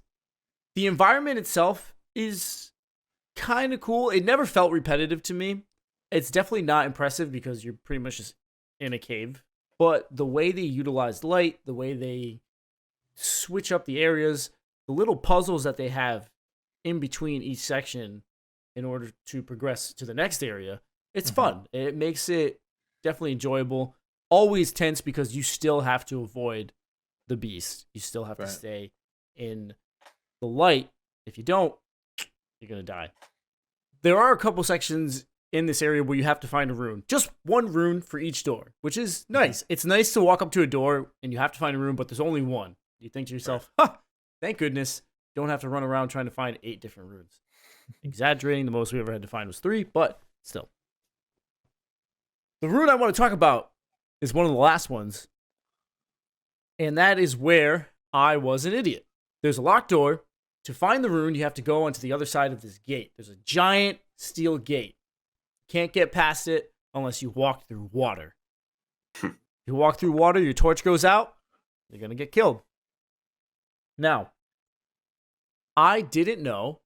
The environment itself is kind of cool. It never felt repetitive to me. It's definitely not impressive because you're pretty much just in a cave. But the way they utilize light, the way they switch up the areas, the little puzzles that they have in between each section in order to progress to the next area, it's fun. It makes it definitely enjoyable. Always tense because you still have to avoid the beast. You still have to stay in the light. If you don't, you're going to die. There are a couple sections in this area where you have to find a rune. Just one rune for each door, which is nice. It's nice to walk up to a door and you have to find a rune, but there's only one. You think to yourself, thank goodness, don't have to run around trying to find 8 different runes. Exaggerating, the most we ever had to find was 3, but still. The rune I want to talk about is one of the last ones, and that is where I was an idiot. There's a locked door. To find the rune, you have to go onto the other side of this gate. There's a giant steel gate. Can't get past it unless you walk through water. If you walk through water, your torch goes out, you're going to get killed. Now, I didn't know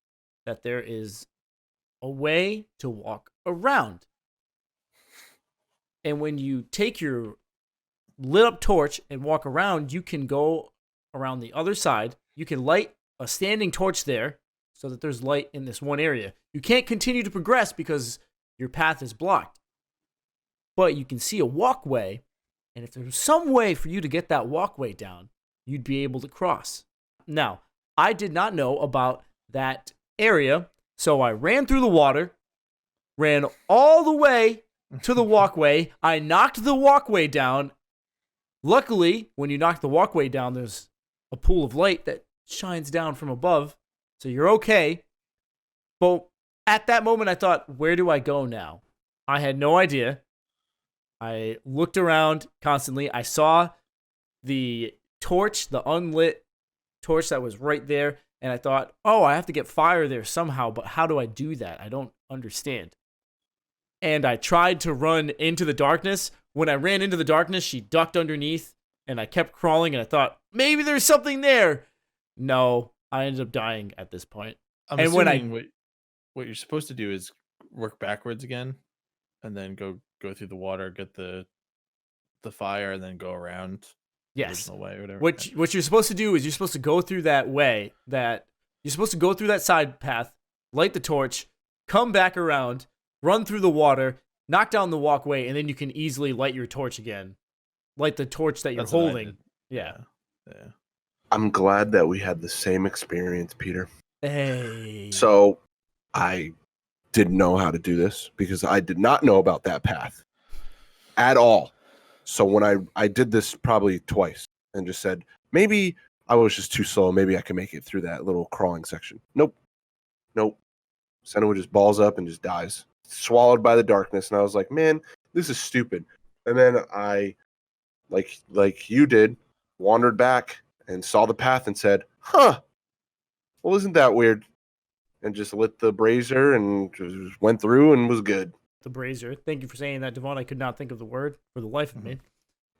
that there is a way to walk around. And when you take your lit up torch and walk around, you can go around the other side. You can light a standing torch there so that there's light in this one area. You can't continue to progress because your path is blocked. But you can see a walkway, and if there was some way for you to get that walkway down, you'd be able to cross. Now, I did not know about that area, so I ran through the water, ran all the way to the walkway. I knocked the walkway down. Luckily, when you knock the walkway down, there's a pool of light that shines down from above, so you're okay. But at that moment, I thought, where do I go now? I had no idea. I looked around constantly. I saw the torch, the unlit torch that was right there, and I thought, oh, I have to get fire there somehow, but how do I do that? I don't understand. And I tried to run into the darkness. When I ran into the darkness, she ducked underneath, and I kept crawling, and I thought, maybe there's something there. No, I ended up dying at this point. I'm assuming what you're supposed to do is work backwards again, and then go through the water, get the fire, and then go around. Yes. The way or whatever. What you're supposed to do is you're supposed to go through that way, that you're supposed to go through that side path, light the torch, come back around, run through the water, knock down the walkway, and then you can easily light your torch again. Light the torch that you're holding. Yeah. I'm glad that we had the same experience, Peter. Hey. So I didn't know how to do this because I did not know about that path at all. So when I did this probably twice and just said, maybe I was just too slow. Maybe I can make it through that little crawling section. Nope. Senua just balls up and just dies, swallowed by the darkness. And I was like, man, this is stupid. And then I, like you did, wandered back and saw the path and said, well, isn't that weird? And just lit the brazier and just went through and was good. the brazier. Thank you for saying that, Devon. I could not think of the word for the life of me.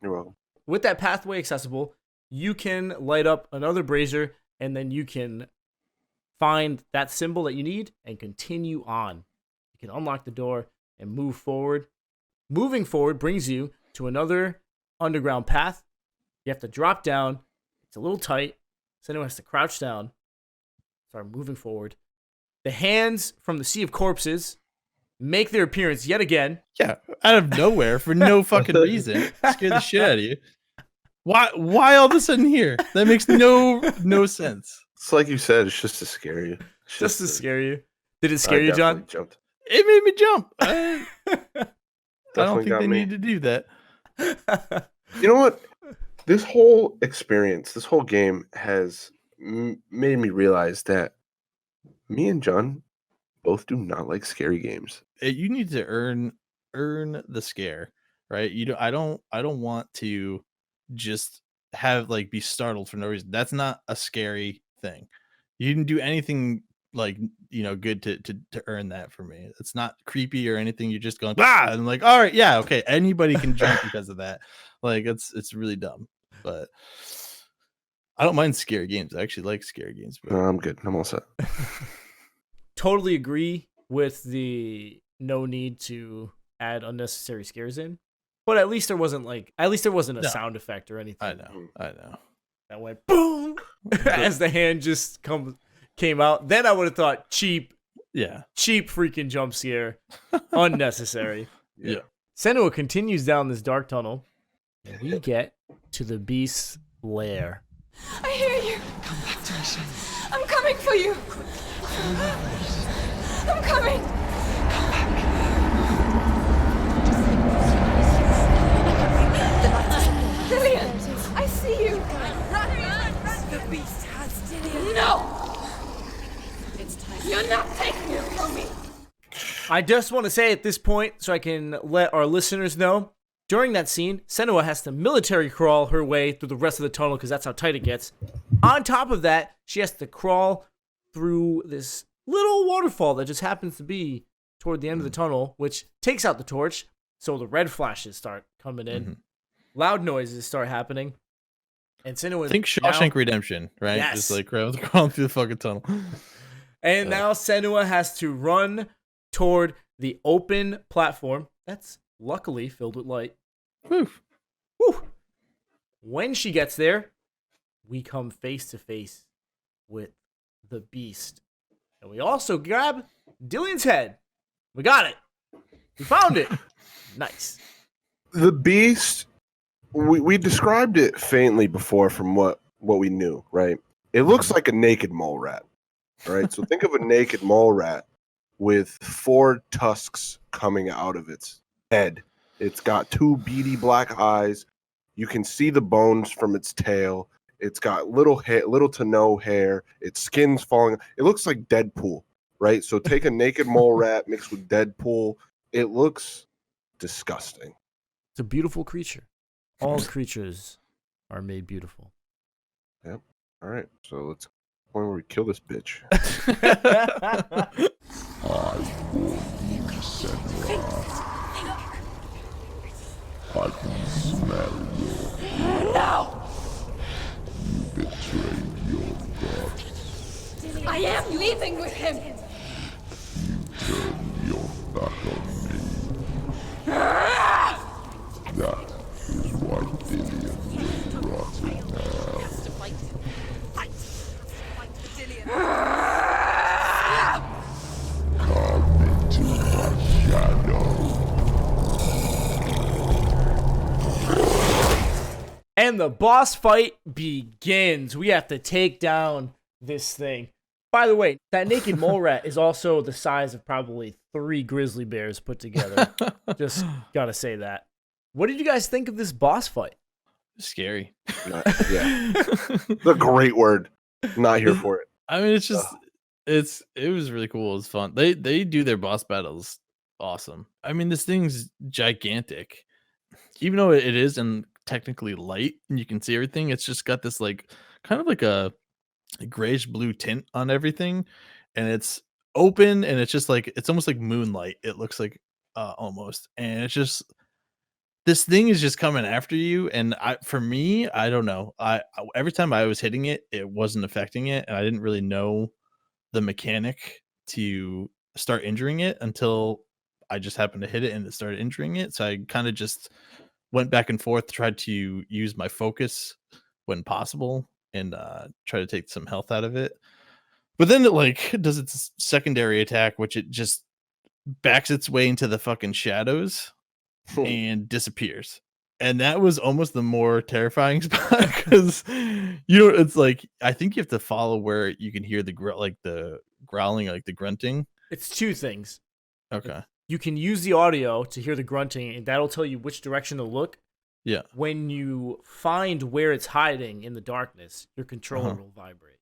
You're welcome. With that pathway accessible, you can light up another brazier, and then you can find that symbol that you need and continue on. You can unlock the door and move forward. Moving forward brings you to another underground path. You have to drop down. It's a little tight. Senua has to crouch down. Start moving forward. The hands from the Sea of Corpses make their appearance yet again. Yeah, out of nowhere for no fucking reason. Scare the shit out of you. Why all of a sudden here? That makes no sense. It's like you said, it's just to scare you. It's Just to to- scare you. Did it I scare you, John? definitely jumped. It made me jump. I don't Definitely think got they me. need to do that. You know what? This whole experience, this whole game has made me realize that me and John both do not like scary games. You need to earn the scare, right? I don't want to just have like be startled for no reason. That's not a scary thing. You didn't do anything like good to earn that for me. It's not creepy or anything. You're just going and I'm like, all right, yeah, okay. Anybody can jump because of that. Like it's really dumb. But I don't mind scary games. I actually like scary games. But No, I'm good. I'm all set. Totally agree with the no need to add unnecessary scares in. But at least there wasn't a No. sound effect or anything. I know. That went boom as the hand just came out. Then I would have thought cheap freaking jump scare. Unnecessary. Yeah. Senua continues down this dark tunnel, and we get to the beast's lair. I hear you. Come back to me, Shane. I'm coming for you. I'm coming. Dillion, I see you. The beast has Dillion. No. You're not taking it from me. I just want to say at this point, so I can let our listeners know, during that scene, Senua has to military crawl her way through the rest of the tunnel because that's how tight it gets. On top of that, she has to crawl through this little waterfall that just happens to be toward the end of the tunnel, which takes out the torch, so the red flashes start coming in. Mm-hmm. Loud noises start happening. And Senua Think Shawshank Redemption, right? Yes. Just like crawling through the fucking tunnel. And now Senua has to run toward the open platform that's luckily filled with light. Whew. Whew. When she gets there, we come face to face with the beast. And we also grab Dillion's head. We got it. We found it. Nice. The beast, we described it faintly before from what we knew, right? It looks like a naked mole rat, right? So think of a naked mole rat with 4 tusks coming out of its head. It's got 2 beady black eyes. You can see the bones from its tail. It's got little to no hair. Its skin's falling. It looks like Deadpool, right? So take a naked mole rat mixed with Deadpool. It looks disgusting. It's a beautiful creature. All creatures are made beautiful. Yep. All right. So let's point where we kill this bitch. I can smell your No. You betrayed your god. I am leaving with him. Turn your back on me. That is why Dillion will rot in hell. Come into my shadow. And the boss fight begins. We have to take down this thing. By the way, that naked mole rat is also the size of probably 3 grizzly bears put together. Just gotta say that. What did you guys think of this boss fight? Scary. Yeah. The great word. Not here for it. I mean, it's just it was really cool. It was fun. They do their boss battles awesome. I mean, this thing's gigantic. Even though it isn't technically light and you can see everything, it's just got this like kind of like a grayish blue tint on everything, and it's open, and it's just like it's almost like moonlight. It looks like almost, and it's just this thing is just coming after you. And for me, I don't know. Every time I was hitting it, it wasn't affecting it, and I didn't really know the mechanic to start injuring it until I just happened to hit it and it started injuring it. So I kind of just went back and forth, tried to use my focus when possible and try to take some health out of it. But then it like does its secondary attack, which it just backs its way into the fucking shadows and disappears. And that was almost the more terrifying spot because it's like I think you have to follow where you can hear the growling, like the grunting. It's two things. Okay. You can use the audio to hear the grunting, and that'll tell you which direction to look. Yeah. When you find where it's hiding in the darkness, your controller will vibrate.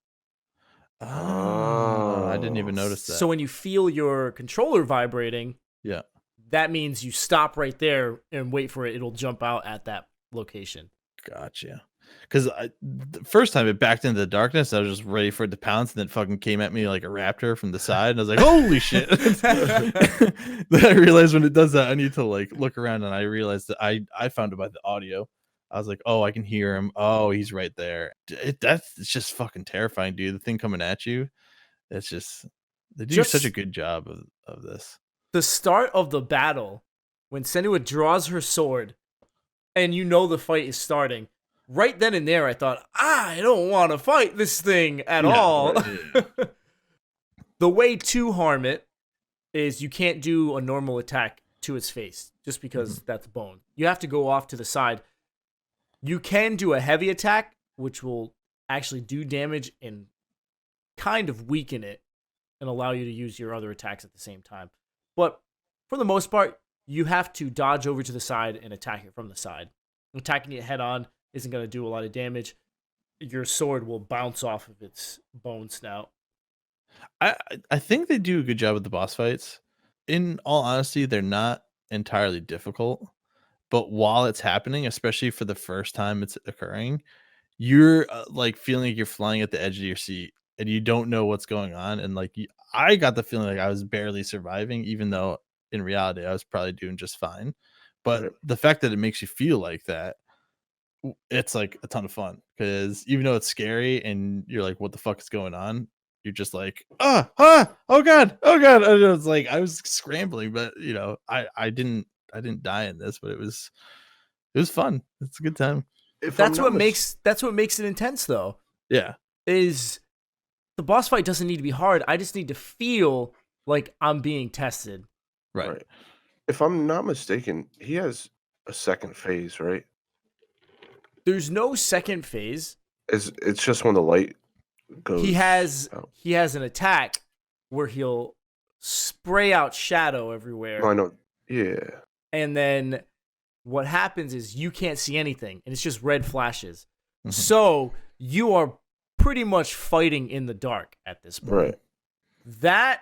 Oh, I didn't even notice that. So when you feel your controller vibrating, yeah, that means you stop right there and wait for it. It'll jump out at that location. Gotcha. Because the first time it backed into the darkness, I was just ready for it to pounce, and then it fucking came at me like a raptor from the side, and I was like, "Holy shit!" Then I realized when it does that, I need to like look around, and I realized that I found it by the audio. I was like, "Oh, I can hear him. Oh, he's right there." It's just fucking terrifying, dude. The thing coming at you. It's just they do such a good job of this. The start of the battle, when Senua draws her sword, and the fight is starting. Right then and there, I thought, I don't want to fight this thing at all. Right, yeah. The way to harm it is you can't do a normal attack to its face, just because that's bone. You have to go off to the side. You can do a heavy attack, which will actually do damage and kind of weaken it and allow you to use your other attacks at the same time. But for the most part, you have to dodge over to the side and attack it from the side. Attacking it head on isn't going to do a lot of damage. Your sword will bounce off of its bone snout. I think they do a good job with the boss fights. In all honesty, they're not entirely difficult, but while it's happening, especially for the first time it's occurring, you're like feeling like you're flying at the edge of your seat and you don't know what's going on. And like I got the feeling like I was barely surviving, even though in reality I was probably doing just fine. But the fact that it makes you feel like that, it's like a ton of fun, because even though it's scary and you're like, what the fuck is going on? You're just like, oh god. And it was like I was scrambling, but I didn't die in this, but it was fun. It's a good time. That's what makes it intense, though. Yeah. Is the boss fight doesn't need to be hard. I just need to feel like I'm being tested. Right. If I'm not mistaken, he has a second phase, right? There's no second phase. It's just when the light goes. He has an attack where he'll spray out shadow everywhere. No, I know. Yeah. And then what happens is you can't see anything, and it's just red flashes. Mm-hmm. So you are pretty much fighting in the dark at this point. Right. That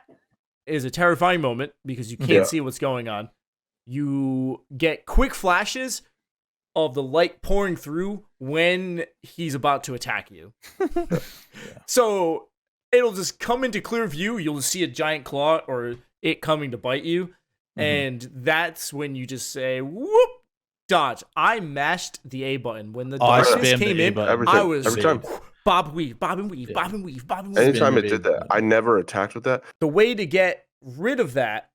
is a terrifying moment because you can't see what's going on. You get quick flashes of the light pouring through when he's about to attack you. So it'll just come into clear view. You'll see a giant claw or it coming to bite you. Mm-hmm. And that's when you just say, whoop, dodge. I mashed the A button. When the darkness came in, I was every time. Bob and weave, bob and weave, bob and weave, bob and weave. Anytime it did that, I never attacked with that. The way to get rid of that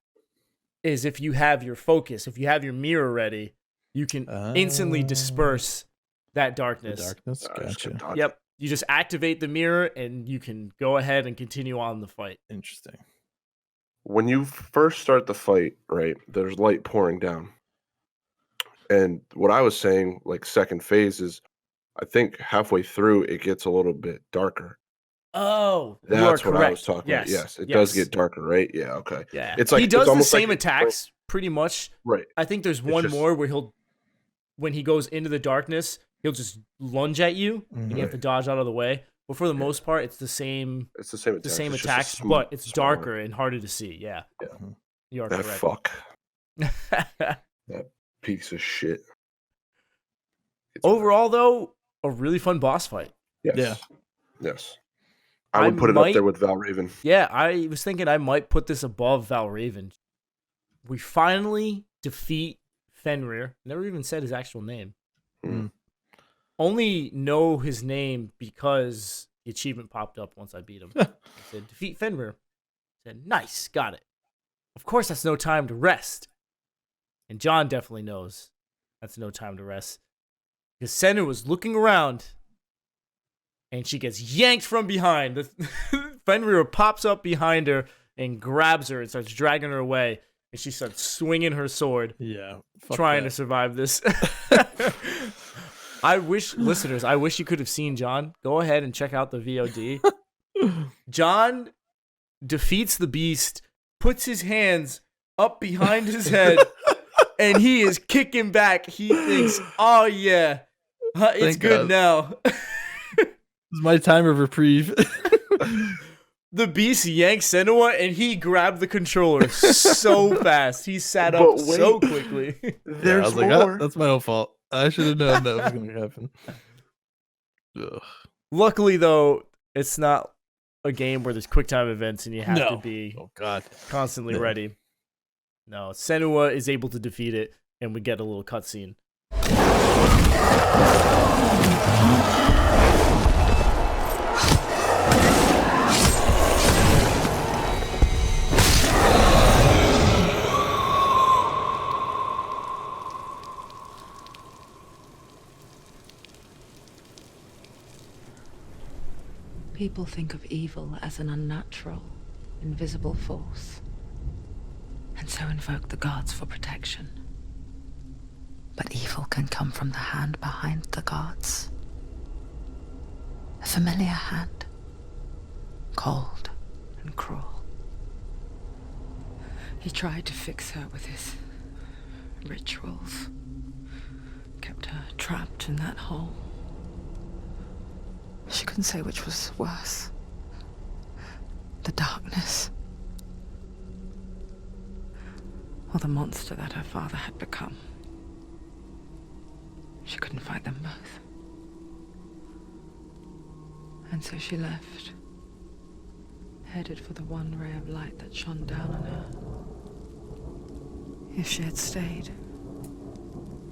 is if you have your focus, if you have your mirror ready, you can instantly disperse that darkness. The darkness? Gotcha. Yep. You just activate the mirror and you can go ahead and continue on the fight. Interesting. When you first start the fight, right, there's light pouring down. And what I was saying, like second phase, is I think halfway through it gets a little bit darker. Oh, that's what correct. I was talking about. Yes, it does get darker, right? Yeah, okay. Yeah, it's like he does the same like attacks pretty much. Right. I think there's one more where when he goes into the darkness, he'll just lunge at you, and you have to dodge out of the way. But for the most part, it's the same. It's the same attacks. The same attacks, but it's darker and harder to see. Yeah. Yeah. You are that correct. Fuck. That piece of shit. Overall, though, a really fun boss fight. Yes. Yeah. Yes. I would put it up there with Valraven. Yeah, I was thinking I might put this above Valraven. we finally defeat Fenrir. Never even said his actual name. Only know his name because the achievement popped up once I beat him. It said, defeat Fenrir. I said, nice, got it. Of course, that's no time to rest. And John definitely knows that's no time to rest. Because Senua was looking around, and she gets yanked from behind. Fenrir pops up behind her and grabs her and starts dragging her away. And she starts swinging her sword. Yeah. Trying to survive this. I wish you could have seen John. Go ahead and check out the VOD. John defeats the beast, puts his hands up behind his head, and he is kicking back. He thinks, oh yeah, it's Thank good God. now. This is my time of reprieve. The beast yanks Senua, and he grabbed the controller so fast. He sat up But wait. so quickly. I There's was like, more. that's my own fault. I should have known that was going to happen. Ugh. Luckily, though, it's not a game where there's quick time events and you have to No. be Oh, God. constantly No. ready. No, Senua is able to defeat it, and we get a little cutscene. People think of evil as an unnatural, invisible force, and so invoke the gods for protection. But evil can come from the hand behind the gods. A familiar hand, cold and cruel. He tried to fix her with his rituals, kept her trapped in that hole. She couldn't say which was worse. The darkness, or the monster that her father had become. She couldn't fight them both. And so she left, headed for the one ray of light that shone down on her. If she had stayed,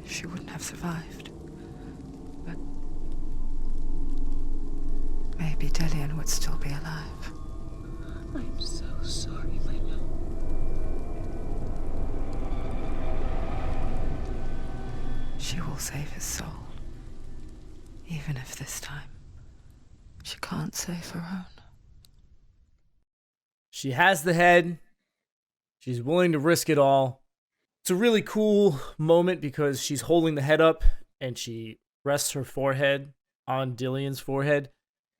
she wouldn't have survived. But maybe Dillion would still be alive. I'm so sorry, my love. She will save his soul. Even if this time she can't save her own. She has the head. She's willing to risk it all. It's a really cool moment because she's holding the head up and she rests her forehead on Dillion's forehead.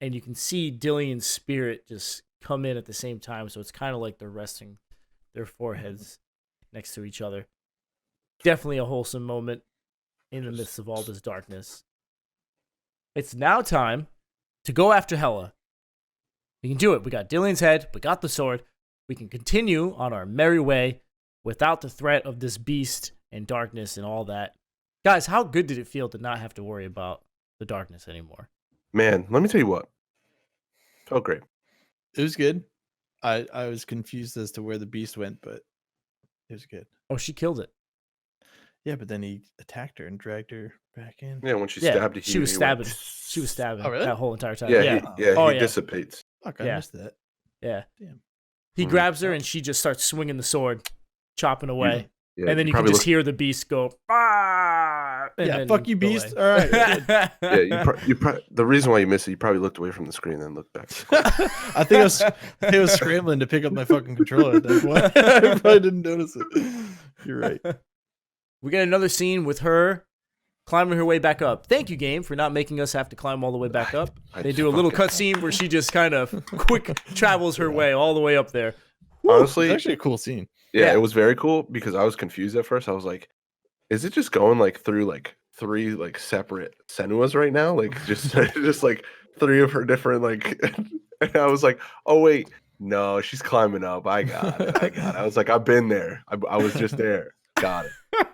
And you can see Dillion's spirit just come in at the same time. So it's kind of like they're resting their foreheads next to each other. Definitely a wholesome moment in the midst of all this darkness. It's now time to go after Hela. We can do it. We got Dillion's head. We got the sword. We can continue on our merry way without the threat of this beast and darkness and all that. Guys, how good did it feel to not have to worry about the darkness anymore? Man, let me tell you what. Felt great. It was good. I was confused as to where the beast went, but it was good. Oh, she killed it. Yeah, but then he attacked her and dragged her back in. Yeah, when she Yeah, stabbed, she was he stabbing. went- She was stabbing Oh, really? that whole entire time. Yeah, Yeah. he Oh, yeah. dissipates. Fuck, I Yeah. missed that. Yeah. Damn. He Mhm. grabs her and she just starts swinging the sword, chopping away. Yeah, And then you can probably just look- hear the beast go, ah! And Yeah, then fuck you, go beast. away. All right. we're good. Yeah, the reason why you missed it, you probably looked away from the screen and then looked back. I think I was scrambling to pick up my fucking controller at that point. I probably didn't notice it. You're right. We get another scene with her climbing her way back up. Thank you, game, for not making us have to climb all the way back up. I They do a little fucking- cutscene where she just kind of quick travels her way all the way up there. Honestly, It's actually a cool scene. yeah, yeah. it was very cool because I was confused at first. I was like, is it just going like through like 3 like separate Senuas right now? Like just just like 3 of her different like and I was like, oh wait, no, she's climbing up. I got it. I was like, I've been there. I was just there. Got it.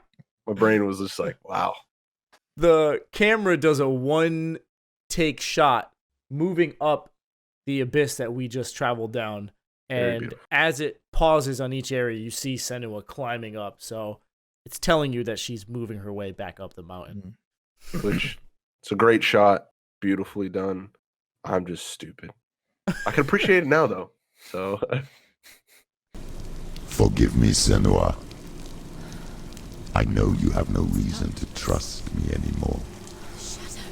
My brain was just like, wow. The camera does a one take shot moving up the abyss that we just traveled down. Very And beautiful. as it pauses on each area, you see Senua climbing up. So it's telling you that she's moving her way back up the mountain. Which it's a great shot, beautifully done. I'm just stupid. I can appreciate it now though. So Forgive me, Senua. I know you have no reason to trust me anymore. Shadow,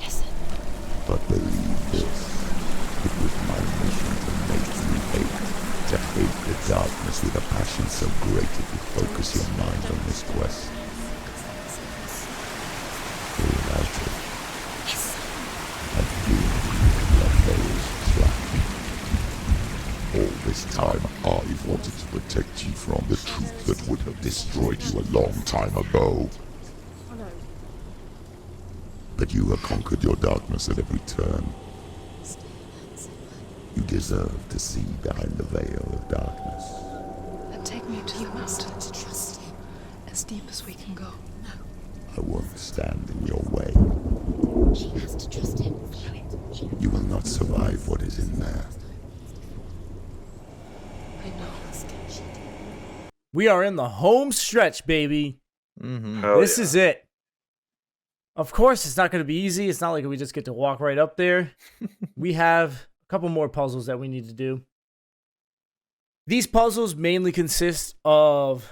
listen. But believe this, it was my mission to make you hate the darkness with a passion so great it would focus your mind on this quest. Without it, and doing your veil's trap. All this time, I've wanted to protect you from the truth that would have destroyed you a long time ago. But you have conquered your darkness at every turn. You deserve to see behind the veil of darkness. Then take me to the mountain. As deep as we can go. I won't stand in your way. She has to trust him. You will not survive what is in there. I know. We are in the home stretch, baby. hell This yeah. is it. Of course, it's not going to be easy. It's not like we just get to walk right up there. We have a couple more puzzles that we need to do. These puzzles mainly consist of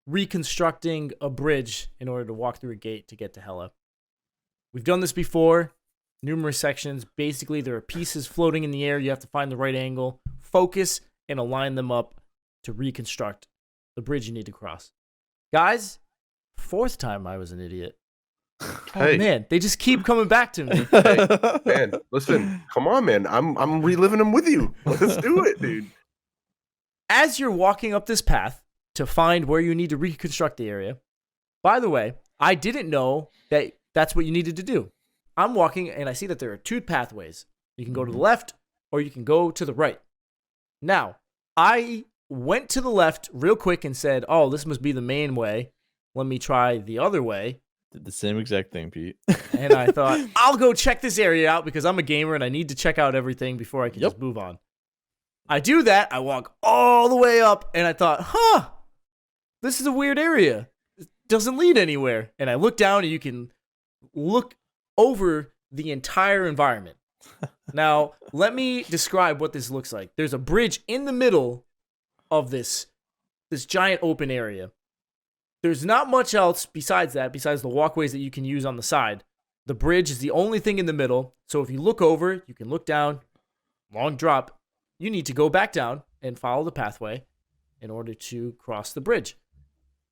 reconstructing a bridge in order to walk through a gate to get to Hela. We've done this before, numerous sections. Basically, there are pieces floating in the air. You have to find the right angle, focus, and align them up to reconstruct the bridge you need to cross. Guys, 4th time I was an idiot. Hey. Oh man, they just keep coming back to me. Man, listen, come on, man. I'm reliving them with you. Let's do it, dude. As you're walking up this path to find where you need to reconstruct the area, by the way, I didn't know that that's what you needed to do. I'm walking and I see that there are 2 pathways. You can go to the left or you can go to the right. Now, I went to the left real quick and said, oh, this must be the main way. Let me try the other way. Did the same exact thing, Pete. And I thought, I'll go check this area out because I'm a gamer and I need to check out everything before I can just move on. I do that. I walk all the way up and I thought, this is a weird area. It doesn't lead anywhere. And I look down and you can look over the entire environment. Now, let me describe what this looks like. There's a bridge in the middle of this giant open area. There's not much else besides that, besides the walkways that you can use on the side. The bridge is the only thing in the middle. So if you look over, you can look down, long drop. You need to go back down and follow the pathway in order to cross the bridge.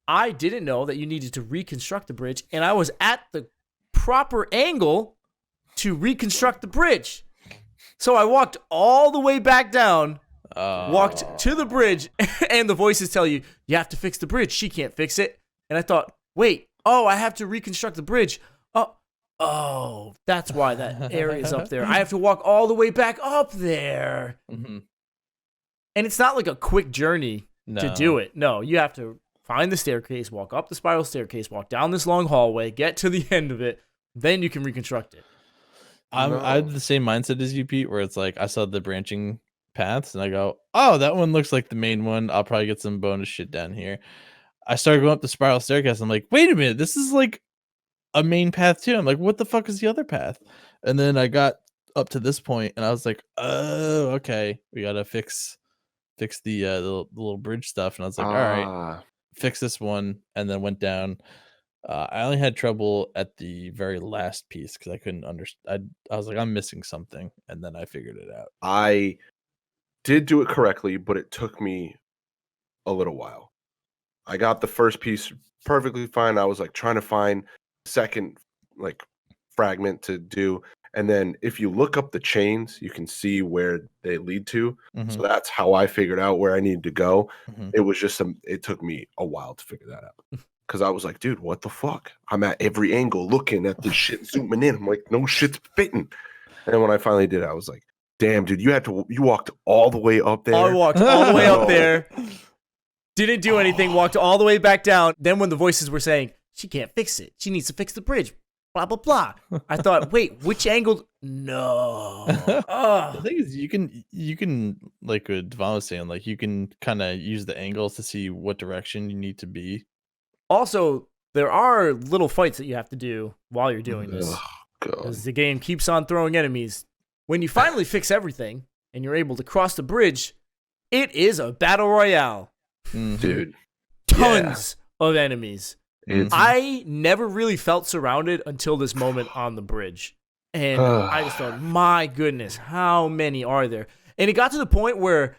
I didn't know that you needed to reconstruct the bridge, and I was at the proper angle to reconstruct the bridge. So I walked all the way back down, walked to the bridge, and the voices tell you, you have to fix the bridge. She can't fix it. And I thought, wait, I have to reconstruct the bridge. Oh, that's why that area is up there. I have to walk all the way back up there. Mm-hmm. And it's not like a quick journey to do it. No, you have to find the staircase, walk up the spiral staircase, walk down this long hallway, get to the end of it. Then you can reconstruct it. I have the same mindset as you, Pete, where it's like I saw the branching paths and I go, oh, that one looks like the main one. I'll probably get some bonus shit down here. I started going up the spiral staircase. I'm like, wait a minute, this is like a main path too. I'm like, what the fuck is the other path? And then I got up to this point and I was like, oh, okay, we gotta fix the little bridge stuff. And I was like, all right, fix this one, and then went down. I only had trouble at the very last piece because I couldn't understand. I was like, I'm missing something, and then I figured it out. I did do it correctly, but it took me a little while. I got the first piece perfectly fine. I was like trying to find second like fragment to do, and then if you look up the chains, you can see where they lead to. So that's how I figured out where I needed to go. It was just it took me a while to figure that out. Because I was like, dude, what the fuck? I'm at every angle looking at this shit, zooming in. I'm like, no shit's fitting. And then when I finally did it, I was like, damn, dude, you walked all the way up there. I walked all the way up there. Didn't do anything, walked all the way back down. Then when the voices were saying, she can't fix it. She needs to fix the bridge. blah, blah, blah. I thought, wait, which angle? No. The thing is, you can like what Devon was saying, like you can kind of use the angles to see what direction you need to be. Also, there are little fights that you have to do while you're doing this. Oh, God. Because the game keeps on throwing enemies. When you finally fix everything and you're able to cross the bridge, it is a battle royale. Dude. Tons of enemies. It's- I never really felt surrounded until this moment on the bridge. And I just thought, my goodness, how many are there? And it got to the point where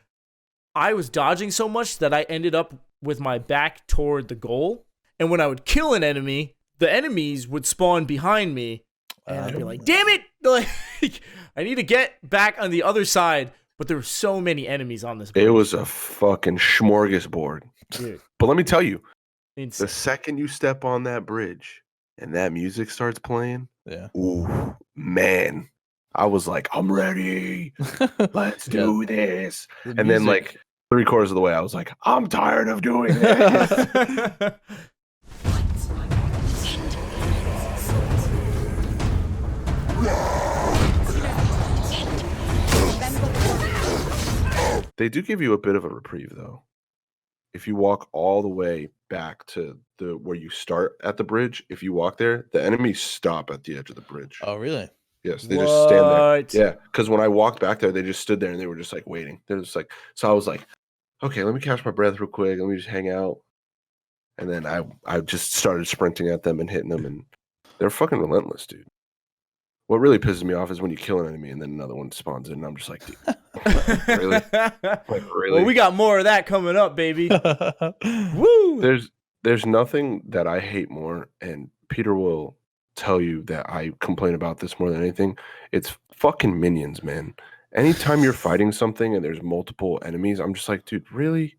I was dodging so much that I ended up with my back toward the goal. And when I would kill an enemy, the enemies would spawn behind me. And I'd be like, damn it! Like, I need to get back on the other side. But there were so many enemies on this bridge. It was a fucking smorgasbord. Dude, But let me tell you, insane. the second you step on that bridge and that music starts playing, Yeah. ooh, man, I was like, I'm ready. Let's do this. And then, like, 3/4 of the way, I was like, I'm tired of doing this. They do give you a bit of a reprieve, though. If you walk all the way back to the where you start at the bridge, if you walk there, the enemies stop at the edge of the bridge. Oh, really? Yes, they just stand What? there. Yeah, because when I walked back there, they just stood there and they were just like waiting. They're just like, so I was like, okay, let me catch my breath real quick. Let me just hang out. And then I just started sprinting at them and hitting them, and they're fucking relentless, dude. What really pisses me off is when you kill an enemy and then another one spawns in, and I'm just like, dude, really? Like, really? Well, we got more of that coming up, baby. Woo! There's nothing that I hate more, and Peter will tell you that I complain about this more than anything. It's fucking minions, man. Anytime you're fighting something and there's multiple enemies, I'm just like, dude, really?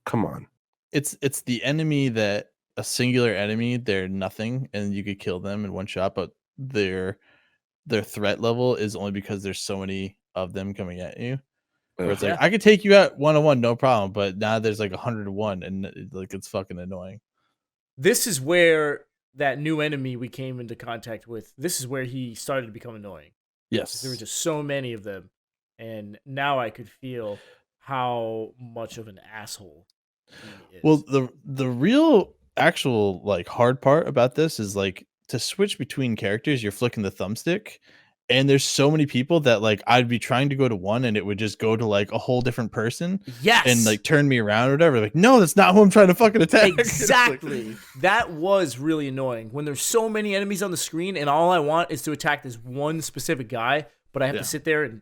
Come on. It's the enemy that a singular enemy, they're nothing, and you could kill them in one shot, but their threat level is only because there's so many of them coming at you. Where it's like, I could take you out 1-on-1, no problem, but now there's like 101, and like it's fucking annoying. This is where that new enemy we came into contact with, this is where he started to become annoying. Yes. There were just so many of them. And now I could feel how much of an asshole he is. Well, the real actual like hard part about this is like to switch between characters, you're flicking the thumbstick, and there's so many people that like I'd be trying to go to one and it would just go to like a whole different person. Yes. And like turn me around or whatever. Like, no, that's not who I'm trying to fucking attack. Exactly. That was really annoying when there's so many enemies on the screen and all I want is to attack this one specific guy, but I have to sit there and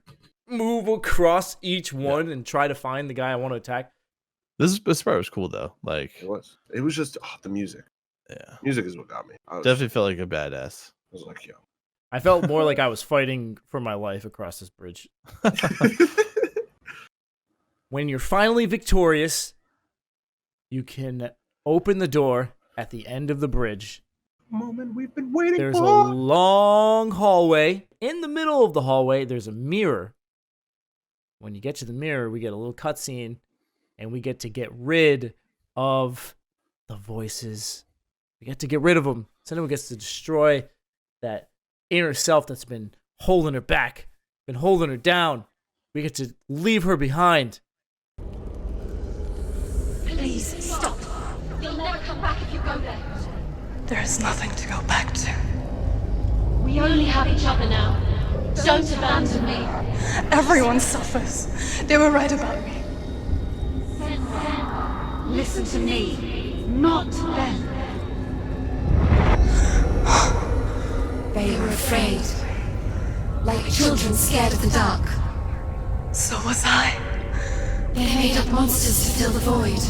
move across each one and try to find the guy I want to attack. This part was cool though. Like It was just the music. Yeah. Music is what got me. Definitely felt like a badass. I was like, yo. I felt more like I was fighting for my life across this bridge. When you're finally victorious, you can open the door at the end of the bridge. Moment we've been waiting There's for. a long hallway. In the middle of the hallway, there's a mirror. When you get to the mirror, we get a little cutscene, and we get to get rid of the voices. We get to get rid of them. Someone gets to destroy that inner self that's been holding her back, been holding her down. We get to leave her behind. Please, stop. You'll never come back if you go there. There is nothing to go back to. We only have each other now. Don't abandon me. Everyone suffers. They were right about me. Listen to me, not them. They were afraid. Like children scared of the dark. So was I. They made up monsters to fill the void.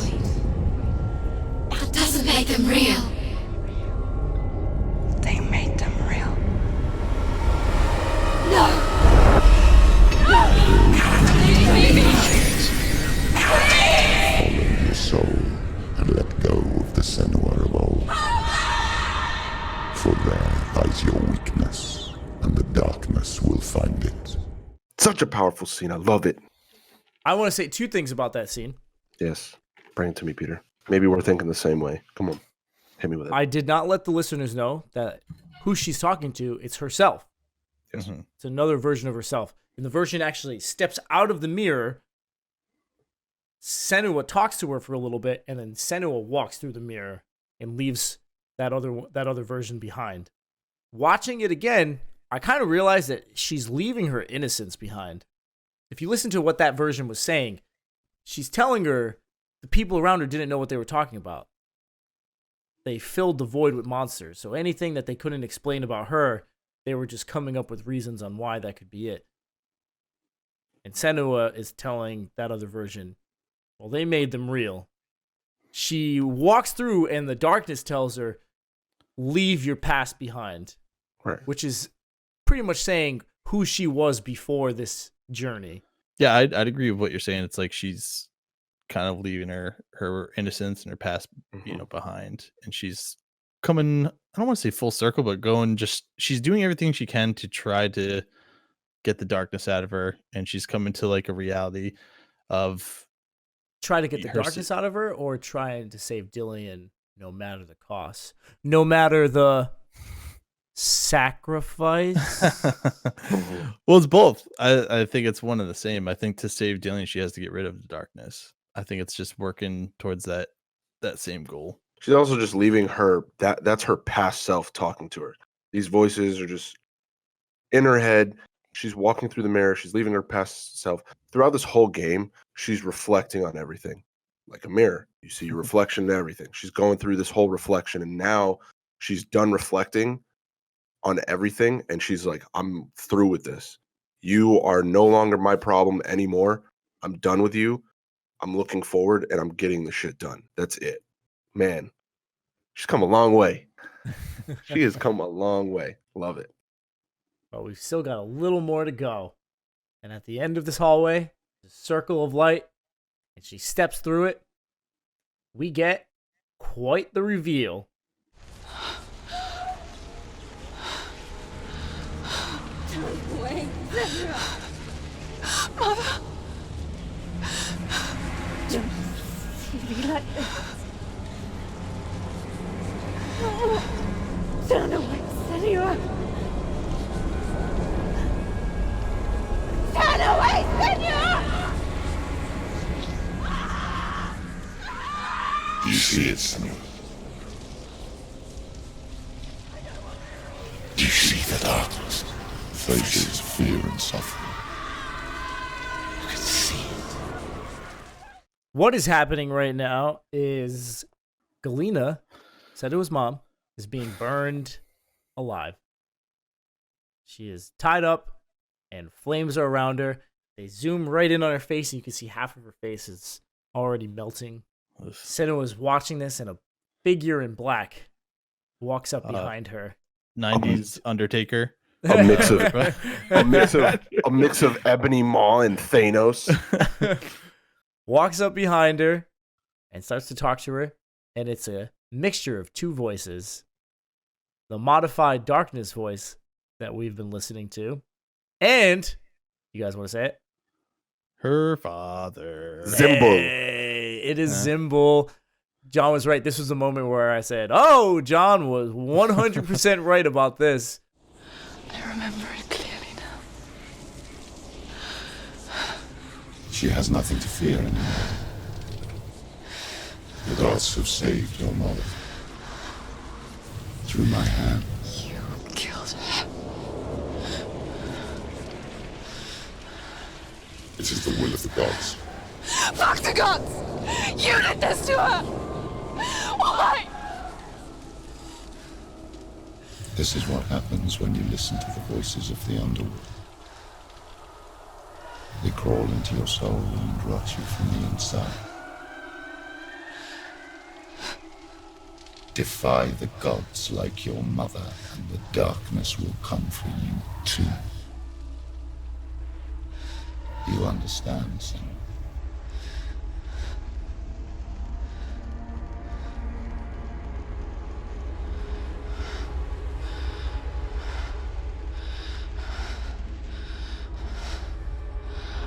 That doesn't make them real. They made them real. No! Follow your soul and let go of the Senua of old. For there lies your weakness, and the darkness will find it. Such a powerful scene. I love it. I want to say two things about that scene. Yes. Bring it to me, Peter. Maybe we're thinking the same way. Come on. Hit me with it. I did not let the listeners know that who she's talking to. It's herself. Yes. It's another version of herself. And the version actually steps out of the mirror. Senua talks to her for a little bit, and then Senua walks through the mirror and leaves that other version behind. Watching it again, I kind of realized that she's leaving her innocence behind. If you listen to what that version was saying, she's telling her the people around her didn't know what they were talking about. They filled the void with monsters. So anything that they couldn't explain about her, they were just coming up with reasons on why that could be it. And Senua is telling that other version, well, they made them real. She walks through and the darkness tells her, leave your past behind. Right. Which is pretty much saying who she was before this journey. Yeah, I'd agree with what you're saying. It's like she's kind of leaving her innocence and her past, behind, and she's coming. I don't want to say full circle, but she's doing everything she can to try to get the darkness out of her, and she's coming to like a reality of try to get the darkness out of her, or trying to save Dillion, no matter the cost, no matter the sacrifice. Well, it's both. I think it's one and the same. I think to save Dillion, she has to get rid of the darkness. I think it's just working towards that same goal. She's also just leaving her, that's her past self talking to her. These voices are just in her head. She's walking through the mirror. She's leaving her past self. Throughout this whole game, she's reflecting on everything. Like a mirror. You see your reflection in everything. She's going through this whole reflection, and now she's done reflecting on everything, and she's like, I'm through with this. You are no longer my problem anymore. I'm done with you. I'm looking forward, and I'm getting the shit done. That's it. Man, she's come a long way. She has come a long way. Love it. But we've still got a little more to go. And at the end of this hallway, the circle of light, and she steps through it, we get quite the reveal. Wait, Mother! Don't see me like this. Turn away, Senua! Turn away, Senua! Do you see it, Senua? Do you see the darkness? Faces fear and suffering. You can see it. What is happening right now is Galena, Senua's mom, is being burned alive. She is tied up and flames are around her. They zoom right in on her face and you can see half of her face is already melting. Senua is watching this and a figure in black walks up behind her. 90s Undertaker. A mix of Ebony Maw and Thanos. Walks up behind her and starts to talk to her, and it's a mixture of two voices. The modified darkness voice that we've been listening to, and you guys want to say it? Her father. Zimble. Hey, it is Zimble. John was right. This was the moment where I said, oh, John was 100% right about this. I remember it clearly now. She has nothing to fear anymore. The gods have saved your mother. Through my hand. You killed her. It is the will of the gods. Fuck the gods! You did this to her! Why? This is what happens when you listen to the voices of the underworld. They crawl into your soul and rot you from the inside. Defy the gods like your mother, and the darkness will come for you too. You understand, son?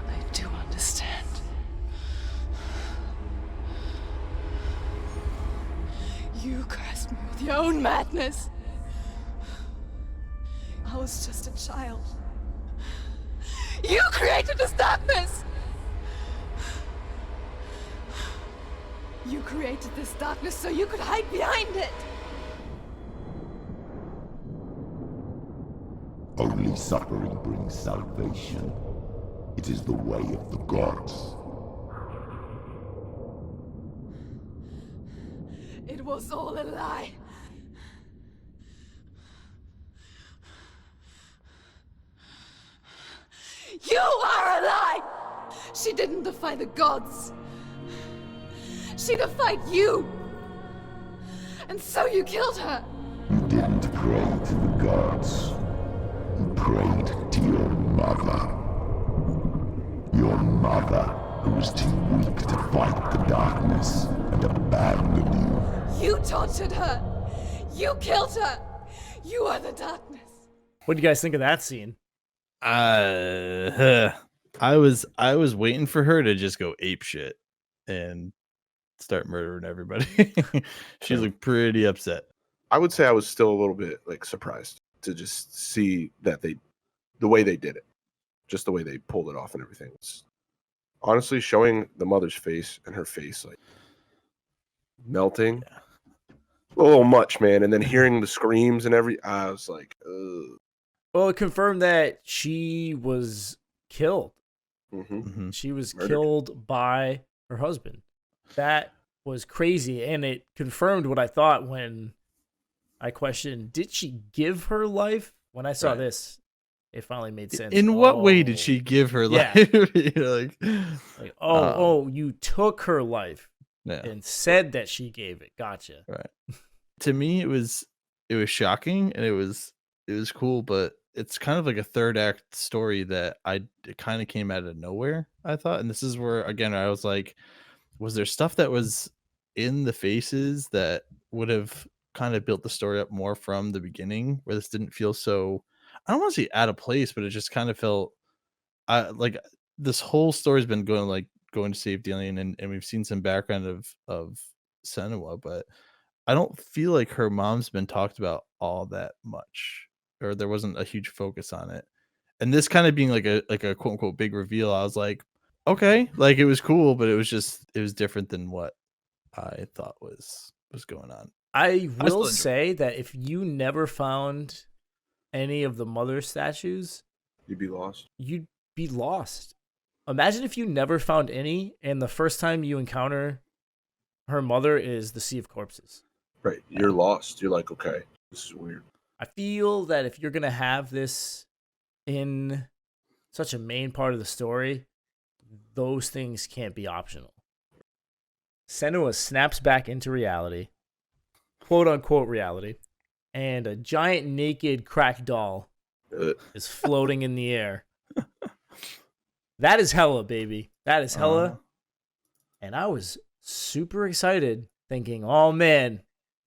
I do understand. You cursed me with your own madness. was just a child. You created this darkness! You created this darkness so you could hide behind it! Only suffering brings salvation. It is the way of the gods. It was all a lie. You are a lie! She didn't defy the gods. She defied you. And so you killed her. You didn't pray to the gods. You prayed to your mother. Your mother, who was too weak to fight the darkness and abandoned you. You tortured her. You killed her. You are the darkness. What do you guys think of that scene? I was waiting for her to just go ape shit and start murdering everybody. She looked pretty upset. I would say I was still a little bit like surprised to just see that the way they did it, just the way they pulled it off and everything. Was honestly showing the mother's face and her face like melting. A little much, man. And then hearing the screams and I was like, ugh. Well, it confirmed that she was killed. Mm-hmm. She was Murdered. killed by her husband. That was crazy, and it confirmed what I thought when I questioned, did she give her life? When I saw this, it finally made sense. In what way did she give her life? Like, you took her life and said that she gave it. Gotcha. Right. To me, it was shocking, and it was cool, but it's kind of like a third act story that it kind of came out of nowhere, I thought. And this is where, again, I was like, was there stuff that was in the faces that would have kind of built the story up more from the beginning, where this didn't feel so, I don't want to say out of place, but it just kind of felt like this whole story's been going to save Dillion, and we've seen some background of Senua, but I don't feel like her mom's been talked about all that much, or there wasn't a huge focus on it. And this kind of being like a quote unquote big reveal, I was like, okay, like it was cool, but it was different than what I thought was going on. I will say that if you never found any of the mother statues, You'd be lost. You'd be lost. Imagine if you never found any, and the first time you encounter her mother is the Sea of Corpses. Right. You're lost. You're like, okay, this is weird. I feel that if you're going to have this in such a main part of the story, those things can't be optional. Senua snaps back into reality, quote unquote reality, and a giant naked cracked doll is floating in the air. That is Hela, baby. That is Hela. And I was super excited, thinking, oh man,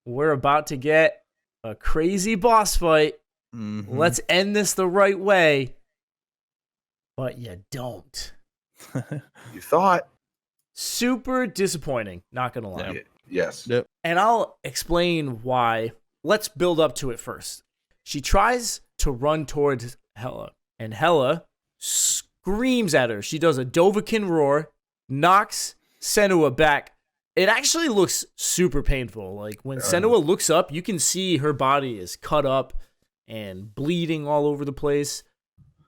we're about to get a crazy boss fight. Mm-hmm. Let's end this the right way. But you don't. You thought. Super disappointing, not gonna lie. Yeah. Yes. Yep. And I'll explain why. Let's build up to it first. She tries to run towards Hela, and Hela screams at her. She does a Dovahkiin roar, knocks Senua back. It actually looks super painful. Like when Senua looks up, you can see her body is cut up and bleeding all over the place.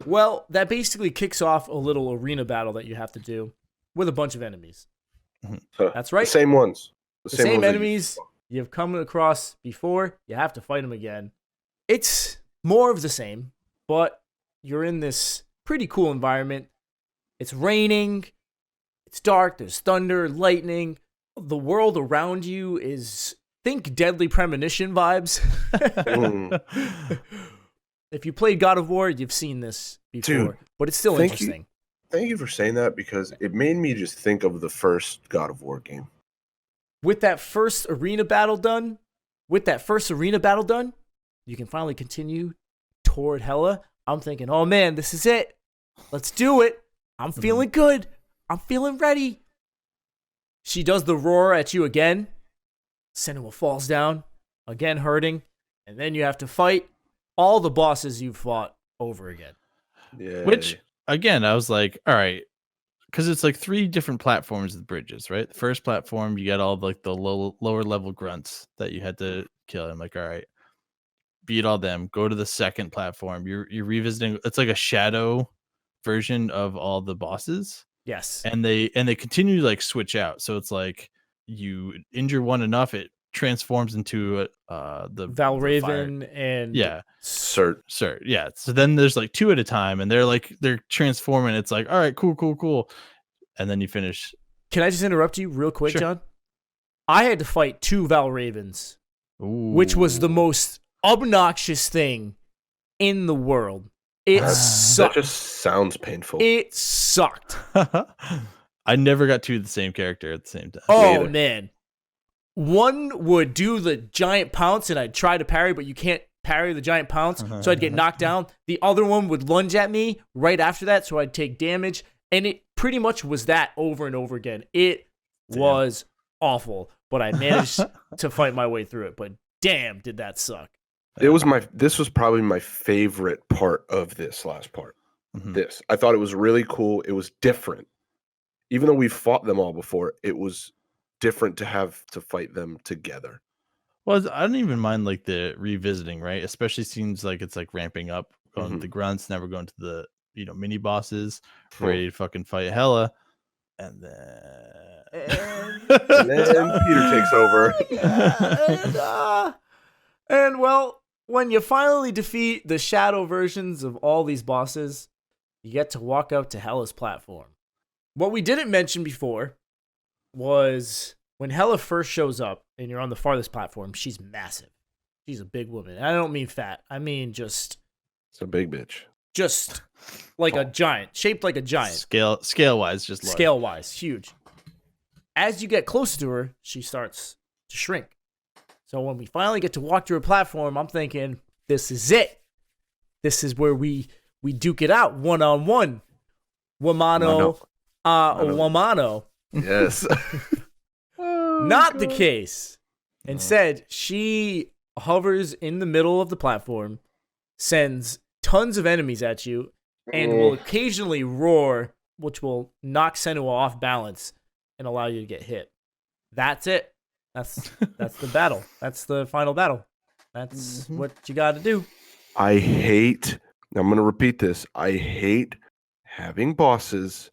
Well, that basically kicks off a little arena battle that you have to do with a bunch of enemies. That's right. The same ones. The same ones that enemies you've come across before. You have to fight them again. It's more of the same, but you're in this pretty cool environment. It's raining. It's dark. There's thunder, lightning. The world around you is, think Deadly Premonition vibes. If you played God of War, you've seen this before, Dude, but it's still interesting. Thank you for saying that, because it made me just think of the first God of War game. With that first arena battle done, you can finally continue toward Hela. I'm thinking, oh man, this is it. Let's do it. I'm feeling good. I'm feeling ready. She does the roar at you again. Senua falls down, again hurting, and then you have to fight. all the bosses you've fought over again. Yeah. Which again, I was like, all right, because it's like 3 different platforms with bridges, right? The first platform, you got all like the lower level grunts that you had to kill. I'm like, all right, beat all them. Go to the second platform. You're revisiting. It's like a shadow version of all the bosses, Yes. and they continue to like switch out. So it's like you injure one enough, it transforms into the Valraven and yeah. Cert. Yeah. So then there's like 2 at a time, and they're transforming. It's like, all right, cool. And then you finish. Can I just interrupt you real quick, Sure. John? I had to fight 2 Valravens, Ooh. which was the most obnoxious thing in the world. It That sucked. just sounds painful. It sucked. I never got 2 of the same character at the same time. Oh, either. man. One would do the giant pounce, and I'd try to parry, but you can't parry the giant pounce, so I'd get knocked down. The other one would lunge at me right after that, so I'd take damage, and it pretty much was that over and over again. It was awful, but I managed to fight my way through it, but damn, did that suck. This was probably my favorite part of this last part. Mhm. This. I thought it was really cool. It was different. Even though we fought them all before, it was different to have to fight them together. Well, I don't even mind like the revisiting, right? Especially seems like it's like ramping up, going to the grunts, never going to the mini bosses, ready to fucking fight Hela, and then And then Peter takes over. And well, when you finally defeat the shadow versions of all these bosses, you get to walk up to Hela's platform. What we didn't mention before was when Hela first shows up and you're on the farthest platform, she's massive. She's a big woman. And I don't mean fat. I mean just It's a big bitch. like a giant, shaped like a giant. Scale wise, just large. Scale wise, huge. As you get closer to her, she starts to shrink. So when we finally get to walk through a platform, I'm thinking, this is it. This is where we duke it out one-on-one. Wamano. Wamano. Yes. Not the case. Instead, she hovers in the middle of the platform, sends tons of enemies at you, and will occasionally roar, which will knock Senua off balance and allow you to get hit. That's it. That's the battle. That's the final battle. That's what you got to do. I'm going to repeat this. I hate having bosses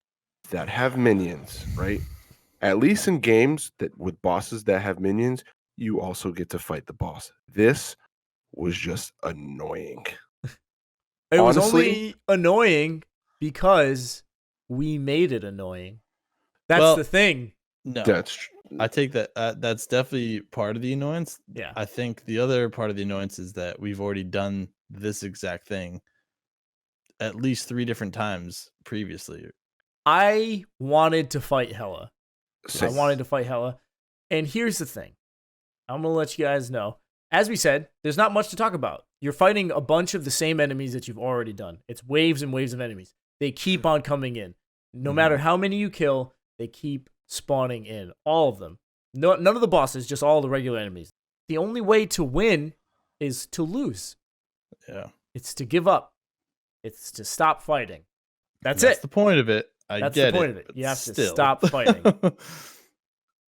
that have minions, right? At least in games that with bosses that have minions, you also get to fight the boss. This was just annoying. It was Honestly, only annoying because we made it annoying. That's Well, the thing. No, that's I take that. That's definitely part of the annoyance. Yeah. I think the other part of the annoyance is that we've already done this exact thing at least 3 different times previously. I wanted to fight Hela. same. I wanted to fight Hela. And here's the thing. I'm going to let you guys know. As we said, there's not much to talk about. You're fighting a bunch of the same enemies that you've already done. It's waves and waves of enemies. They keep on coming in. No matter how many you kill, they keep spawning in. All of them. No, none of the bosses, just all the regular enemies. The only way to win is to lose. Yeah, It's to give up. It's to stop fighting. That's the it. point of it. That's get the point it, of it. but You have to still. stop fighting.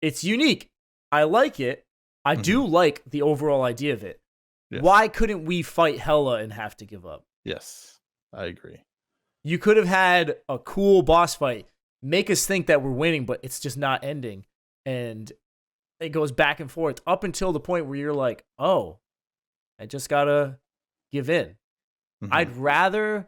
It's unique. I like it. I do like the overall idea of it. Yes. Why couldn't we fight Hela and have to give up? Yes, I agree. You could have had a cool boss fight, make us think that we're winning, but it's just not ending. And it goes back and forth up until the point where you're like, oh, I just gotta give in. I'd rather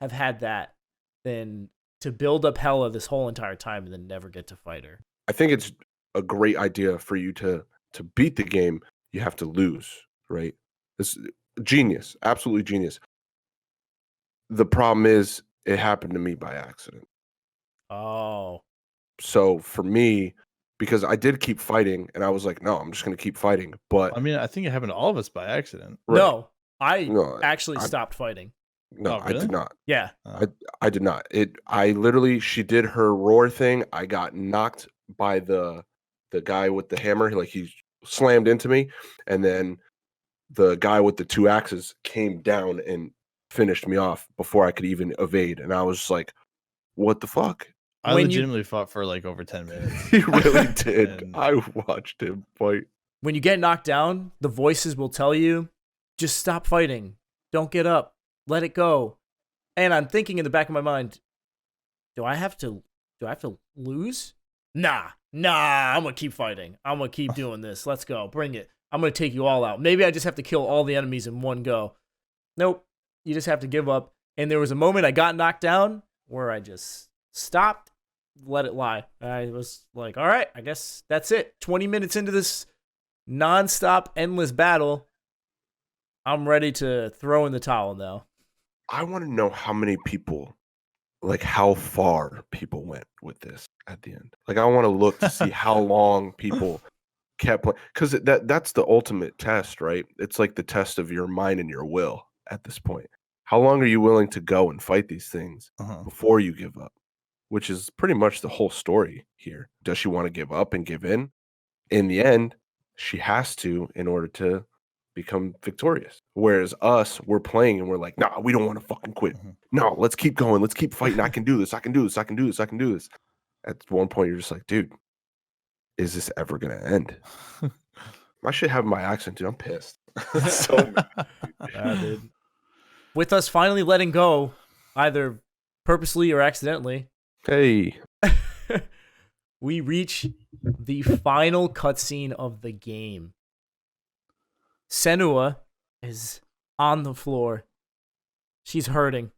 have had that than to build up Hela this whole entire time and then never get to fight her. I think it's a great idea for you to beat the game. You have to lose, right? This genius, absolutely genius. The problem is, it happened to me by accident. Oh, So for me, because I did keep fighting, and I was like, no, I'm just going to keep fighting. But I mean, I think it happened to all of us by accident. right, no. I No, actually I- stopped fighting. no, Oh, I really? did not. Yeah. I did not. I literally, she did her roar thing. I got knocked by the guy with the hammer. Like he slammed into me, and then the guy with the 2 axes came down and finished me off before I could even evade. And I was just like, what the fuck? I When you- legitimately fought for like over 10 minutes. He really did. And- I watched him fight. When you get knocked down, the voices will tell you, just stop fighting. Don't get up. Let it go. And I'm thinking in the back of my mind, do I have to lose? Nah, I'm going to keep fighting. I'm going to keep doing this. Let's go. Bring it. I'm going to take you all out. Maybe I just have to kill all the enemies in one go. Nope. You just have to give up. And there was a moment I got knocked down where I just stopped, let it lie. I was like, all right, I guess that's it. 20 minutes into this nonstop, endless battle, I'm ready to throw in the towel now. I want to know how many people, like how far people went with this at the end. Like I want to look to see how long people kept playing, because that's the ultimate test, right? It's like the test of your mind and your will at this point. How long are you willing to go and fight these things before you give up? Which is pretty much the whole story here. Does she want to give up and give in? In the end, she has to in order to become victorious. Whereas us, we're playing and we're like, nah, we don't want to fucking quit. No, let's keep going. Let's keep fighting. I can do this. I can do this. I can do this. I can do this. At one point, you're just like, dude, is this ever going to end? I should have my accent, dude. I'm pissed. So mad. Yeah, dude. With us finally letting go, either purposely or accidentally, Hey. we reach the final cutscene of the game. Senua is on the floor. She's hurting.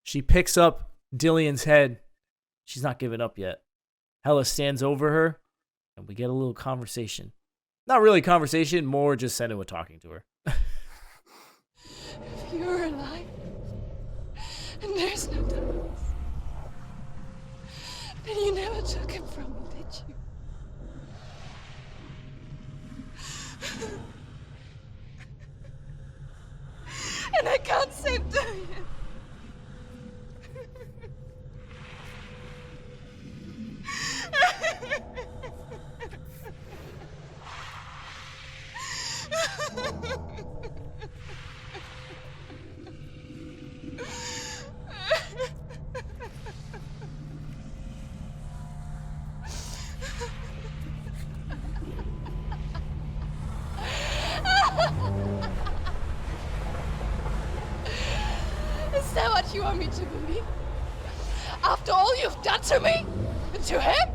She picks up Dillion's head. She's not giving up yet. Hela stands over her, and we get a little conversation. Not really conversation, more just Senua talking to her. If you're alive, and there's no darkness, then you never took him from me, did you? And I can't save Dillion. Is that what you want me to believe? After all you've done to me? And to him?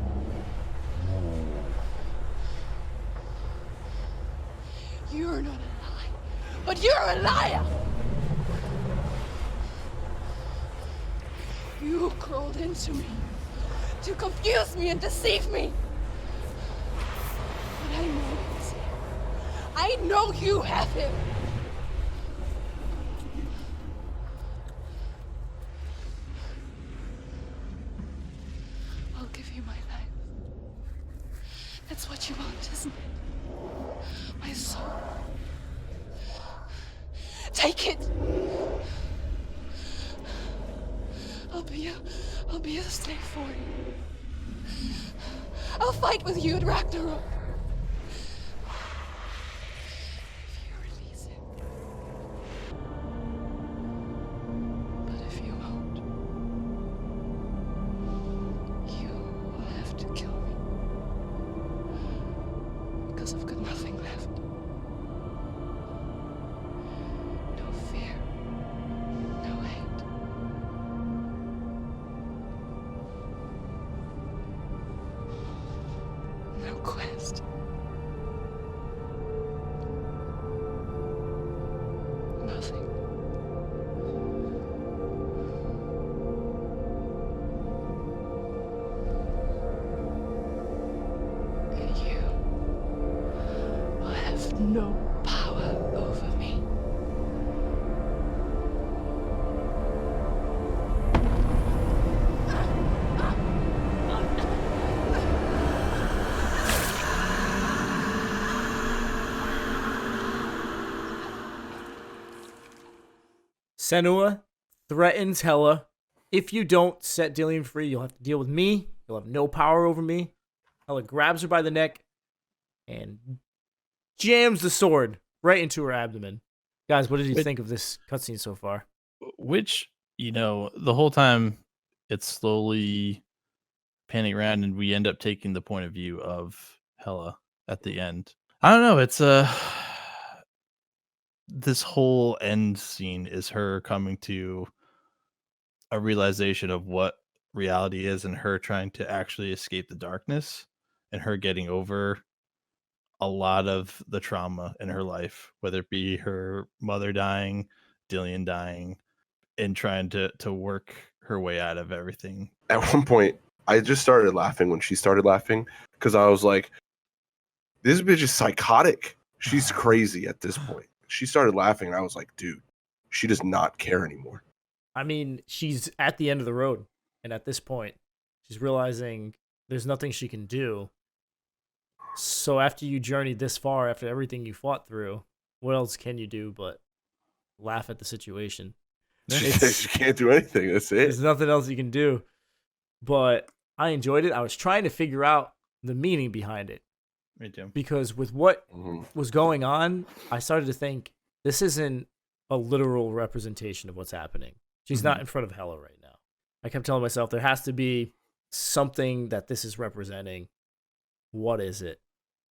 You're not a lie, but you're a liar! You crawled into me to confuse me and deceive me. But I know it's him. I know you have him. I'll give you my life. That's what you want, isn't it? My soul. Take it. I'll be a slave for you. I'll fight with you at Ragnarok. If you release him. But if you won't, you will have to kill me. Because I've got nothing left. No fear. No hate. No quest. Nothing. And you will have no power over me. Senua threatens Hela. If you don't set Dillion free, you'll have to deal with me. You'll have no power over me. Hela grabs her by the neck and jams the sword right into her abdomen. Guys, what did you Wait. think of this cutscene so far? Which, the whole time it's slowly panning around and we end up taking the point of view of Hela at the end. I don't know, it's this whole end scene is her coming to a realization of what reality is and her trying to actually escape the darkness and her getting over a lot of the trauma in her life, whether it be her mother dying, Dillion dying, and trying to work her way out of everything. At one point, I just started laughing when she started laughing because I was like, this bitch is psychotic. She's crazy at this point. She started laughing and I was like, dude, she does not care anymore. I mean, she's at the end of the road. And at this point, she's realizing there's nothing she can do. So after you journeyed this far, after everything you fought through, what else can you do but laugh at the situation? She can't do anything. That's it. There's nothing else you can do. But I enjoyed it. I was trying to figure out the meaning behind it. Me too. Because with what was going on, I started to think this isn't a literal representation of what's happening. She's not in front of Hela right now. I kept telling myself there has to be something that this is representing. What is it?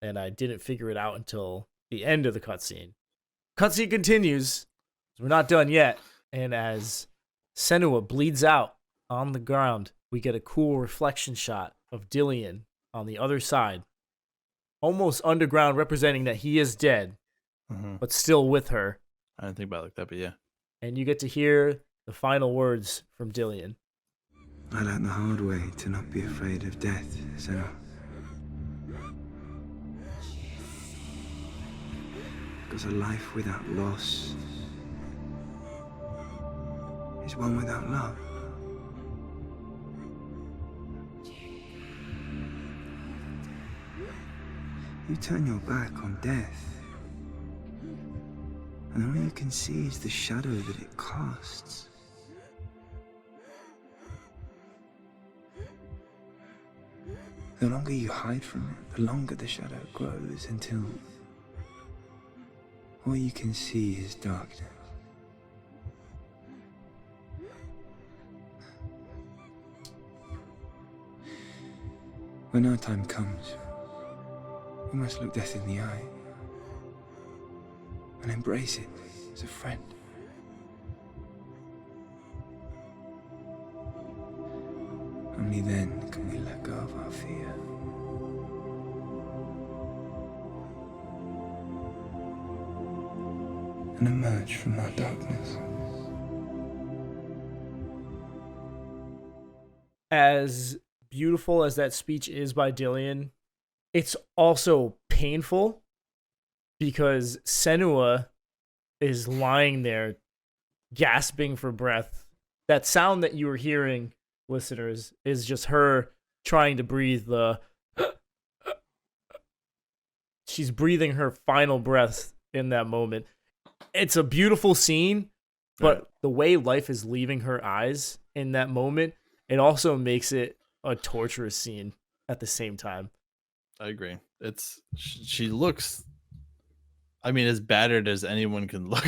And I didn't figure it out until the end of the cutscene. Cutscene continues. We're not done yet. And as Senua bleeds out on the ground, we get a cool reflection shot of Dillion on the other side, almost underground, representing that he is dead, but still with her. I didn't think about it like that, but yeah. And you get to hear the final words from Dillion. I learned the hard way to not be afraid of death, Senua. Because a life without loss is one without love. You turn your back on death, and all you can see is the shadow that it casts. The longer you hide from it, the longer the shadow grows until all you can see is darkness. When our time comes, we must look death in the eye and embrace it as a friend. Only then can we let go of our fear. And emerge from our darkness. As beautiful as that speech is by Dillion, it's also painful because Senua is lying there gasping for breath. That sound that you were hearing, listeners, is just her trying to breathe she's breathing her final breath in that moment. It's a beautiful scene, but the way life is leaving her eyes in that moment, it also makes it a torturous scene at the same time. I agree. She looks, I mean, as battered as anyone can look.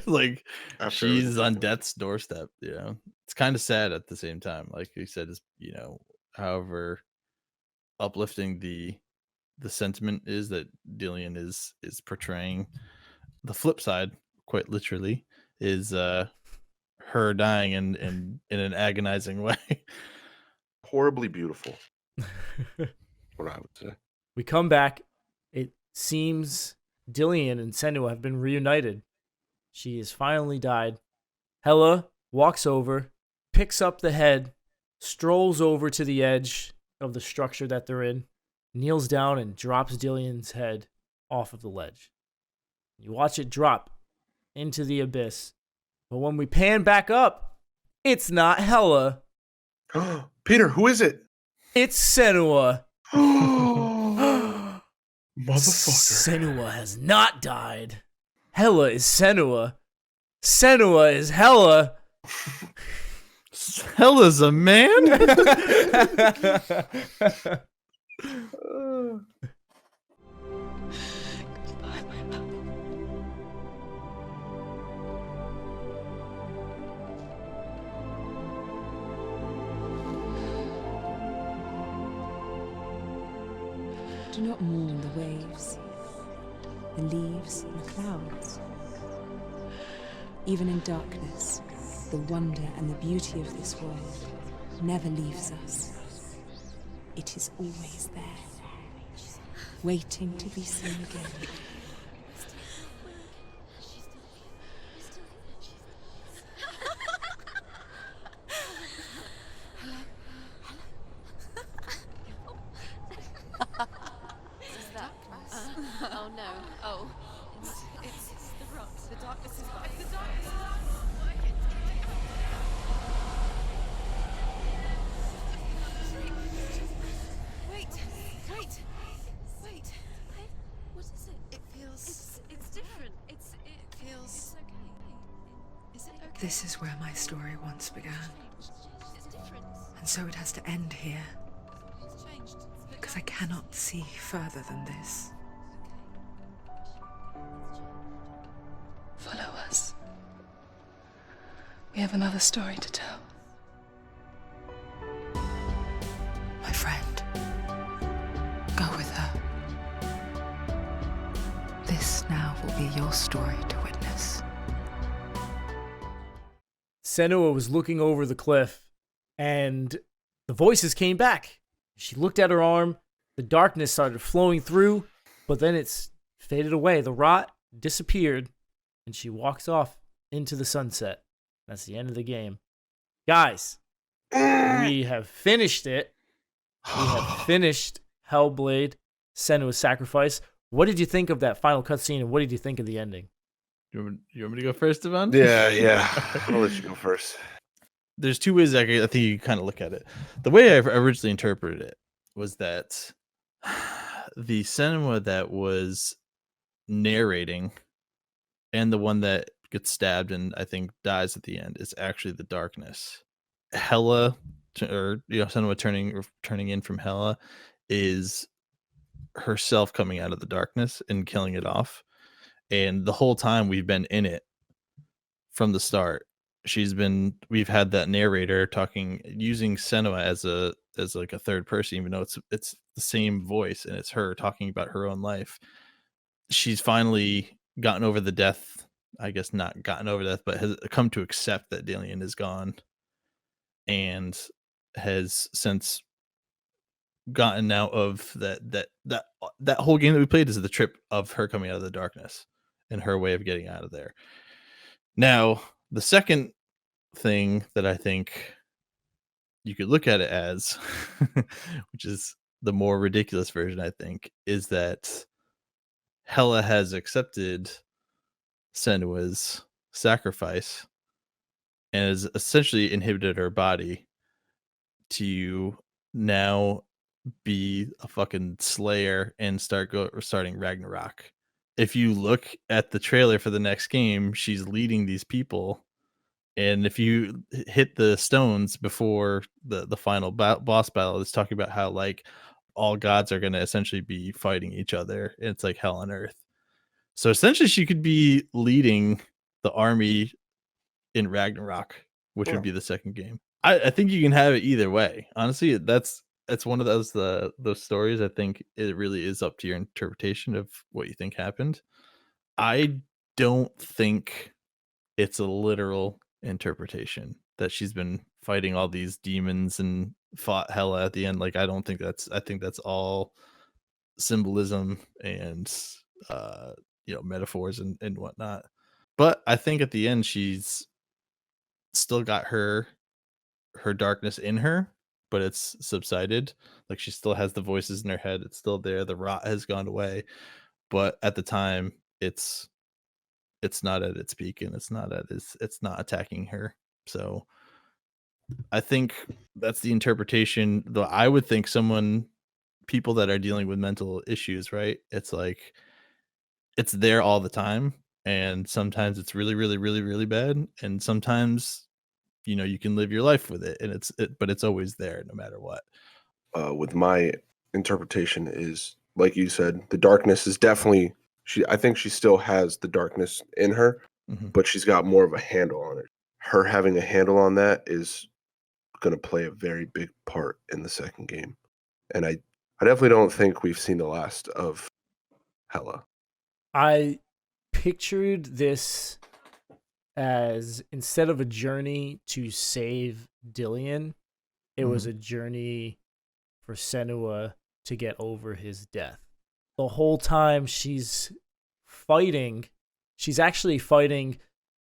Like she's on death's doorstep. It's kind of sad at the same time. Like you said, is however uplifting the sentiment is that Dillion is portraying, the flip side, quite literally, is her dying in an agonizing way. Horribly beautiful. What I would say. We come back. It seems Dillion and Senua have been reunited. She has finally died. Hela walks over, picks up the head, strolls over to the edge of the structure that they're in, kneels down and drops Dillion's head off of the ledge. You watch it drop into the abyss. But when we pan back up, it's not Hela. Peter, who is it? It's Senua. Motherfucker. Senua has not died. Hela is Senua. Senua is Hela. Hela's a man? Goodbye, my love. Do not mourn the waves, the leaves, and the clouds. Even in darkness, the wonder and the beauty of this world never leaves us. It is always there, waiting to be seen again. Oh no. Oh. It's the rocks. The darkness is back. The darkness is working. Wait. What is it? It feels... It's different. It feels... It's okay. Is it okay? This is where my story once began. It's different. And so it has to end here, It's changed. because I cannot see further than this. Follow us. We have another story to tell. My friend, go with her. This now will be your story to witness. Senua was looking over the cliff, and the voices came back. She looked at her arm. The darkness started flowing through, but then it's faded away. The rot disappeared, and she walks off into the sunset. That's the end of the game. Guys, we have finished it. We have finished Hellblade Senua's Sacrifice. What did you think of that final cutscene, and what did you think of the ending? You want me to go first, Ivan? Yeah. I'll let you go first. There's two ways I think you kind of look at it. The way I originally interpreted it was that the Senua that was narrating and the one that gets stabbed and I think dies at the end is actually the darkness. Hela, or Senua turning in from Hela, is herself coming out of the darkness and killing it off. And the whole time we've been in it from the start. We've had that narrator talking, using Senua as like a third person, even though it's the same voice and it's her talking about her own life. She's finally gotten over the death, I guess not gotten over death, but has come to accept that Dillion is gone, and has since gotten out of that whole game that we played is the trip of her coming out of the darkness and her way of getting out of there. Now, the second thing that I think you could look at it as, which is the more ridiculous version, I think, is that Hela has accepted Senua's sacrifice and has essentially inhibited her body to now be a fucking slayer and starting Ragnarok. If you look at the trailer for the next game, she's leading these people, and if you hit the stones before the final boss battle, it's talking about how like all gods are going to essentially be fighting each other. It's like hell on earth. So essentially she could be leading the army in Ragnarok, which would be the second game. I think you can have it either way. Honestly, that's one of those stories. I think it really is up to your interpretation of what you think happened. I don't think it's a literal interpretation that she's been fighting all these demons and fought Hela at the end. Like, I think that's all symbolism and metaphors and whatnot. But I think at the end she's still got her darkness in her, but it's subsided. Like, she still has the voices in her head. It's still there. The rot has gone away, but at the time it's not at its peak, and it's not attacking her. So I think that's the interpretation. Though I would think people that are dealing with mental issues, right? It's like it's there all the time, and sometimes it's really, really, really, really bad, and sometimes you can live your life with it, and but it's always there no matter what. With my interpretation is, like you said, the darkness is definitely I think she still has the darkness in her, but she's got more of a handle on it. Her having a handle on that is going to play a very big part in the second game. And I I definitely don't think we've seen the last of Hela. I pictured this as, instead of a journey to save Dillion, it was a journey for Senua to get over his death. The whole time she's fighting, she's actually fighting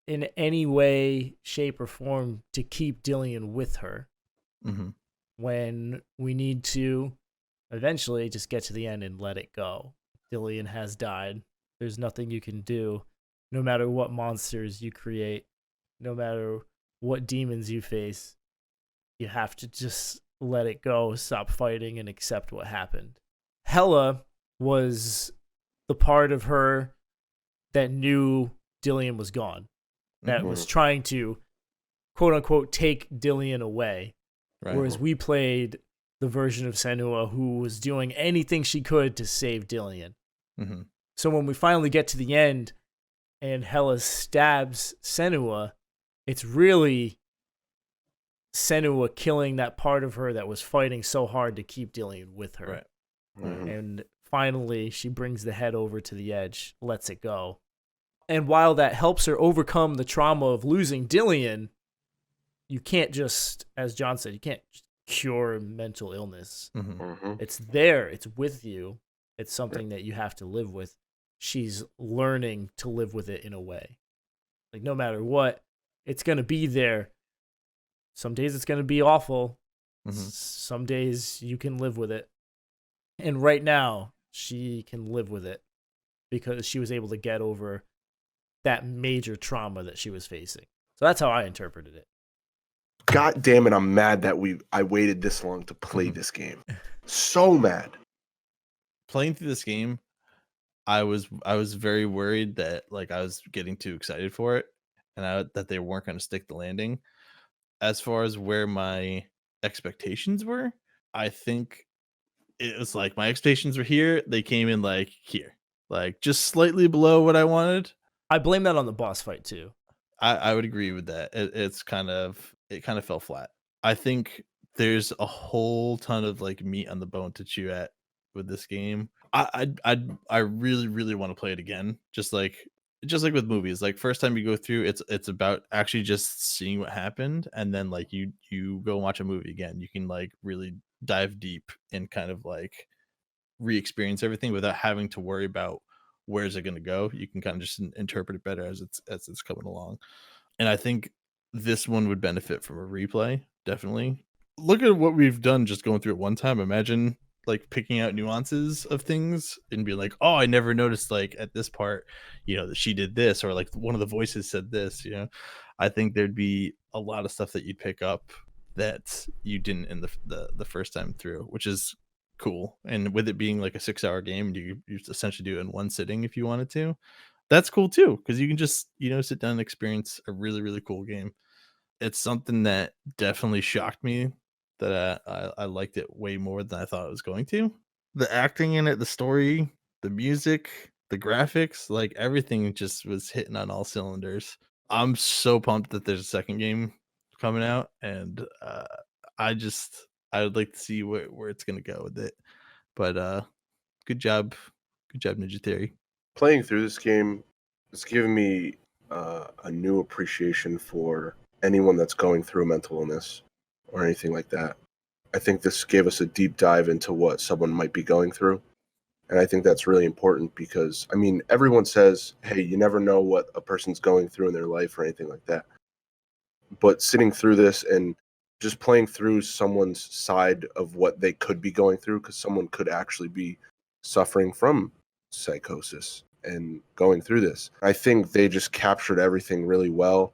in any way, shape, or form to keep Dillion with her. When we need to eventually just get to the end and let it go. Dillion has died. There's nothing you can do, no matter what monsters you create, no matter what demons you face. You have to just let it go, stop fighting, and accept what happened. Hela was the part of her that knew Dillion was gone, that was trying to, quote unquote, take Dillion away. Right. Whereas we played the version of Senua who was doing anything she could to save Dillion. So when we finally get to the end and Hela stabs Senua, it's really Senua killing that part of her that was fighting so hard to keep Dillion with her. And finally, she brings the head over to the edge, lets it go. And while that helps her overcome the trauma of losing Dillion, you can't just, as John said, you can't cure mental illness. It's there. It's with you. It's something that you have to live with. She's learning to live with it in a way. Like, no matter what, it's going to be there. Some days it's going to be awful. Some days you can live with it. And right now, she can live with it because she was able to get over that major trauma that she was facing. So that's how I interpreted it. God damn it, I'm mad that I waited this long to play this game. So mad. Playing through this game, I was very worried that like I was getting too excited for it and that they weren't going to stick the landing. As far as where my expectations were, I think it was like my expectations were here. They came in like here, like just slightly below what I wanted. I blame that on the boss fight too. I would agree with that. It kind of fell flat. I think there's a whole ton of like meat on the bone to chew at with this game. I really, really want to play it again. Just like with movies, like first time you go through, it's about actually just seeing what happened, and then like you go watch a movie again. You can like really dive deep and kind of like re-experience everything without having to worry about where's it going to go. You can kind of just interpret it better as it's coming along. And I think this one would benefit from a replay, definitely. Look at what we've done just going through it one time. Imagine like picking out nuances of things and be like, oh, I never noticed like at this part, that she did this, or like one of the voices said this. I think there'd be a lot of stuff that you'd pick up that you didn't in the first time through, which is cool. And with it being like a 6-hour game, you essentially do it in one sitting if you wanted to. That's cool too, because you can just sit down and experience a really, really cool game. It's something that definitely shocked me that I liked it way more than I thought it was going to. The acting in it, the story, the music, the graphics, like everything just was hitting on all cylinders. I'm so pumped that there's a second game coming out, and I would like to see where it's gonna go with it. But good job Ninja Theory. Playing through this game, it's given me a new appreciation for anyone that's going through mental illness or anything like that. I think this gave us a deep dive into what someone might be going through. And I think that's really important because, I mean, everyone says, hey, you never know what a person's going through in their life or anything like that. But sitting through this and just playing through someone's side of what they could be going through, because someone could actually be suffering from psychosis and going through this. I think they just captured everything really well.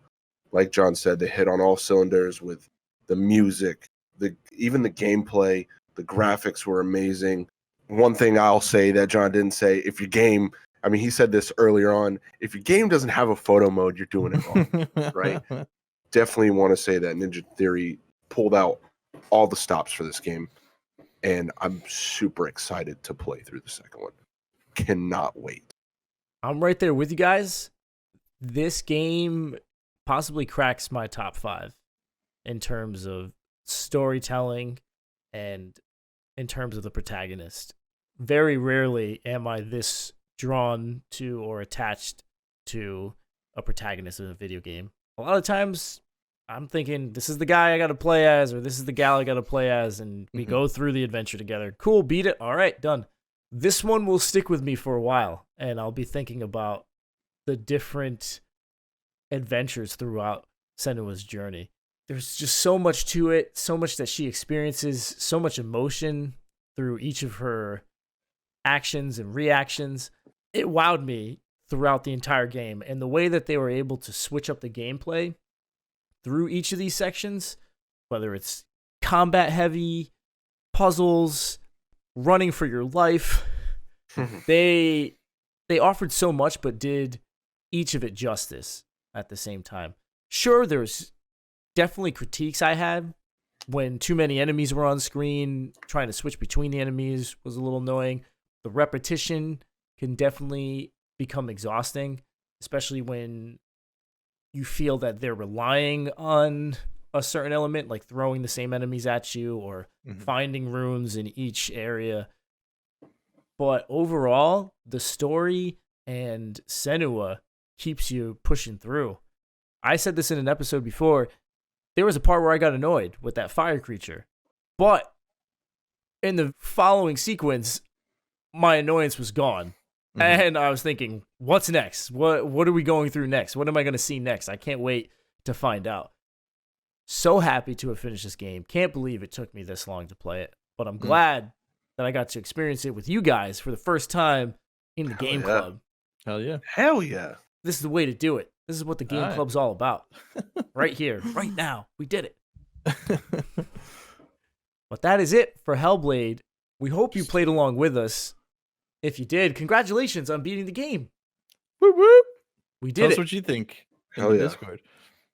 Like John said, they hit on all cylinders with the music, even the gameplay. The graphics were amazing. One thing I'll say that John didn't say, if your game, I mean, he said this earlier on, if your game doesn't have a photo mode, you're doing it wrong, right? Definitely want to say that Ninja Theory pulled out all the stops for this game, and I'm super excited to play through the second one. Cannot wait. I'm right there with you guys. This game possibly cracks my top 5 in terms of storytelling and in terms of the protagonist. Very rarely am I this drawn to or attached to a protagonist in a video game. A lot of times I'm thinking, this is the guy I got to play as, or this is the gal I got to play as, and we go through the adventure together. Cool, beat it. All right, done. This one will stick with me for a while, and I'll be thinking about the different adventures throughout Senua's journey. There's just so much to it, so much that she experiences, so much emotion through each of her actions and reactions. It wowed me throughout the entire game, and the way that they were able to switch up the gameplay through each of these sections, whether it's combat heavy, puzzles, running for your life, they offered so much, but did each of it justice at the same time. Sure, there's definitely critiques I had when too many enemies were on screen. Trying to switch between the enemies was a little annoying. The repetition can definitely become exhausting, especially when you feel that they're relying on a certain element, like throwing the same enemies at you or finding runes in each area. But overall, the story and Senua keeps you pushing through. I said this in an episode before. There was a part where I got annoyed with that fire creature. But in the following sequence, my annoyance was gone. And I was thinking, what's next? What are we going through next? What am I going to see next? I can't wait to find out. So happy to have finished this game. Can't believe it took me this long to play it. But I'm glad that I got to experience it with you guys for the first time in the Game Club. Hell yeah. Hell yeah. This is the way to do it. This is what the Game Club's all about. Right here, right now. We did it. But that is it for Hellblade. We hope you played along with us. If you did, congratulations on beating the game. Whoop, whoop. We did Tell us it. what you think in Hell the yeah. Discord.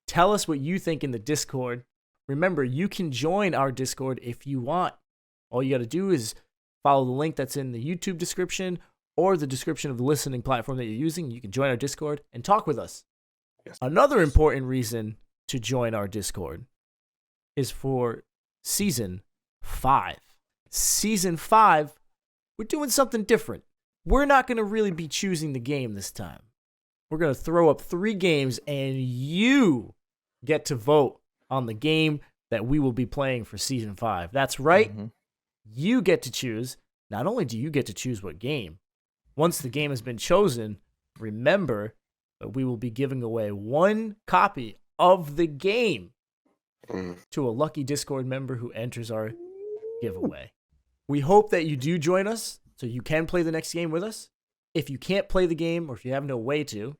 Tell us what you think in the Discord. Remember, you can join our Discord if you want. All you got to do is follow the link that's in the YouTube description or the description of the listening platform that you're using. You can join our Discord and talk with us. Yes. Another important reason to join our Discord is for Season 5. Season 5, we're doing something different. We're not going to really be choosing the game this time. We're going to throw up 3 games, and you get to vote on the game that we will be playing for Season 5. That's right. You get to choose. Not only do you get to choose what game, once the game has been chosen, remember that we will be giving away 1 copy of the game to a lucky Discord member who enters our giveaway. We hope that you do join us so you can play the next game with us. If you can't play the game or if you have no way to,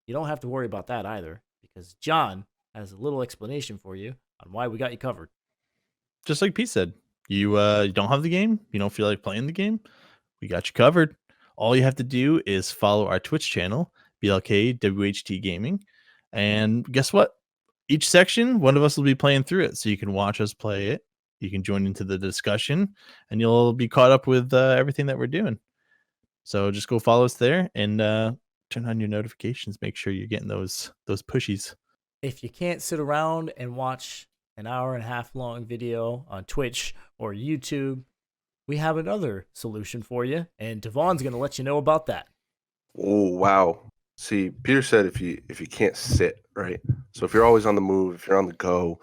you don't have to worry about that either, because John has a little explanation for you on why we got you covered. Just like Pete said, you don't have the game, you don't feel like playing the game, we got you covered. All you have to do is follow our Twitch channel, BLK WHT Gaming, and guess what? Each section, one of us will be playing through it, so you can watch us play it. You can join into the discussion, and you'll be caught up with everything that we're doing. So just go follow us there and turn on your notifications. Make sure you're getting those pushies. If you can't sit around and watch an hour and a half long video on Twitch or YouTube, we have another solution for you, and Devon's going to let you know about that. Oh, wow. See, Peter said if you can't sit, right? So if you're always on the move, if you're on the go,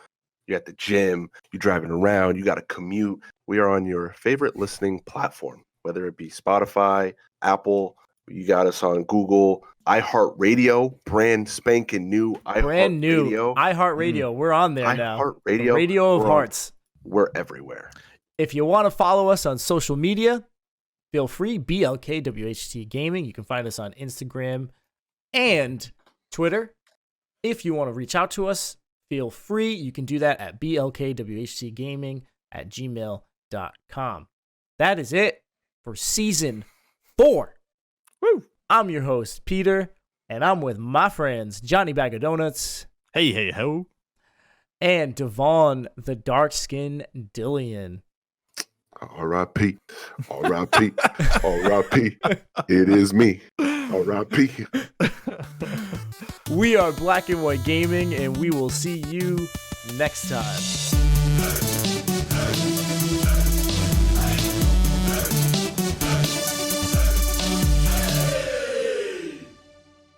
you're at the gym, you're driving around, you got to commute, we are on your favorite listening platform, whether it be Spotify, Apple, you got us on Google, iHeartRadio, brand spanking new Brand new iHeartRadio. iHeartRadio. We're on there now. iHeartRadio. The Radio of We're Hearts. We're everywhere. If you want to follow us on social media, feel free. BLKWHT Gaming. You can find us on Instagram and Twitter. If you want to reach out to us, feel free. You can do that at blkwhtgaming@gmail.com. That is it for Season 4. Woo! I'm your host, Peter, and I'm with my friends, Johnny Bag of Donuts. Hey, ho. And Devon, the dark-skinned Dillion. R.I.P. R.I.P. R.I.P. It is me. R.I.P. We are Black and White Gaming, and we will see you next time.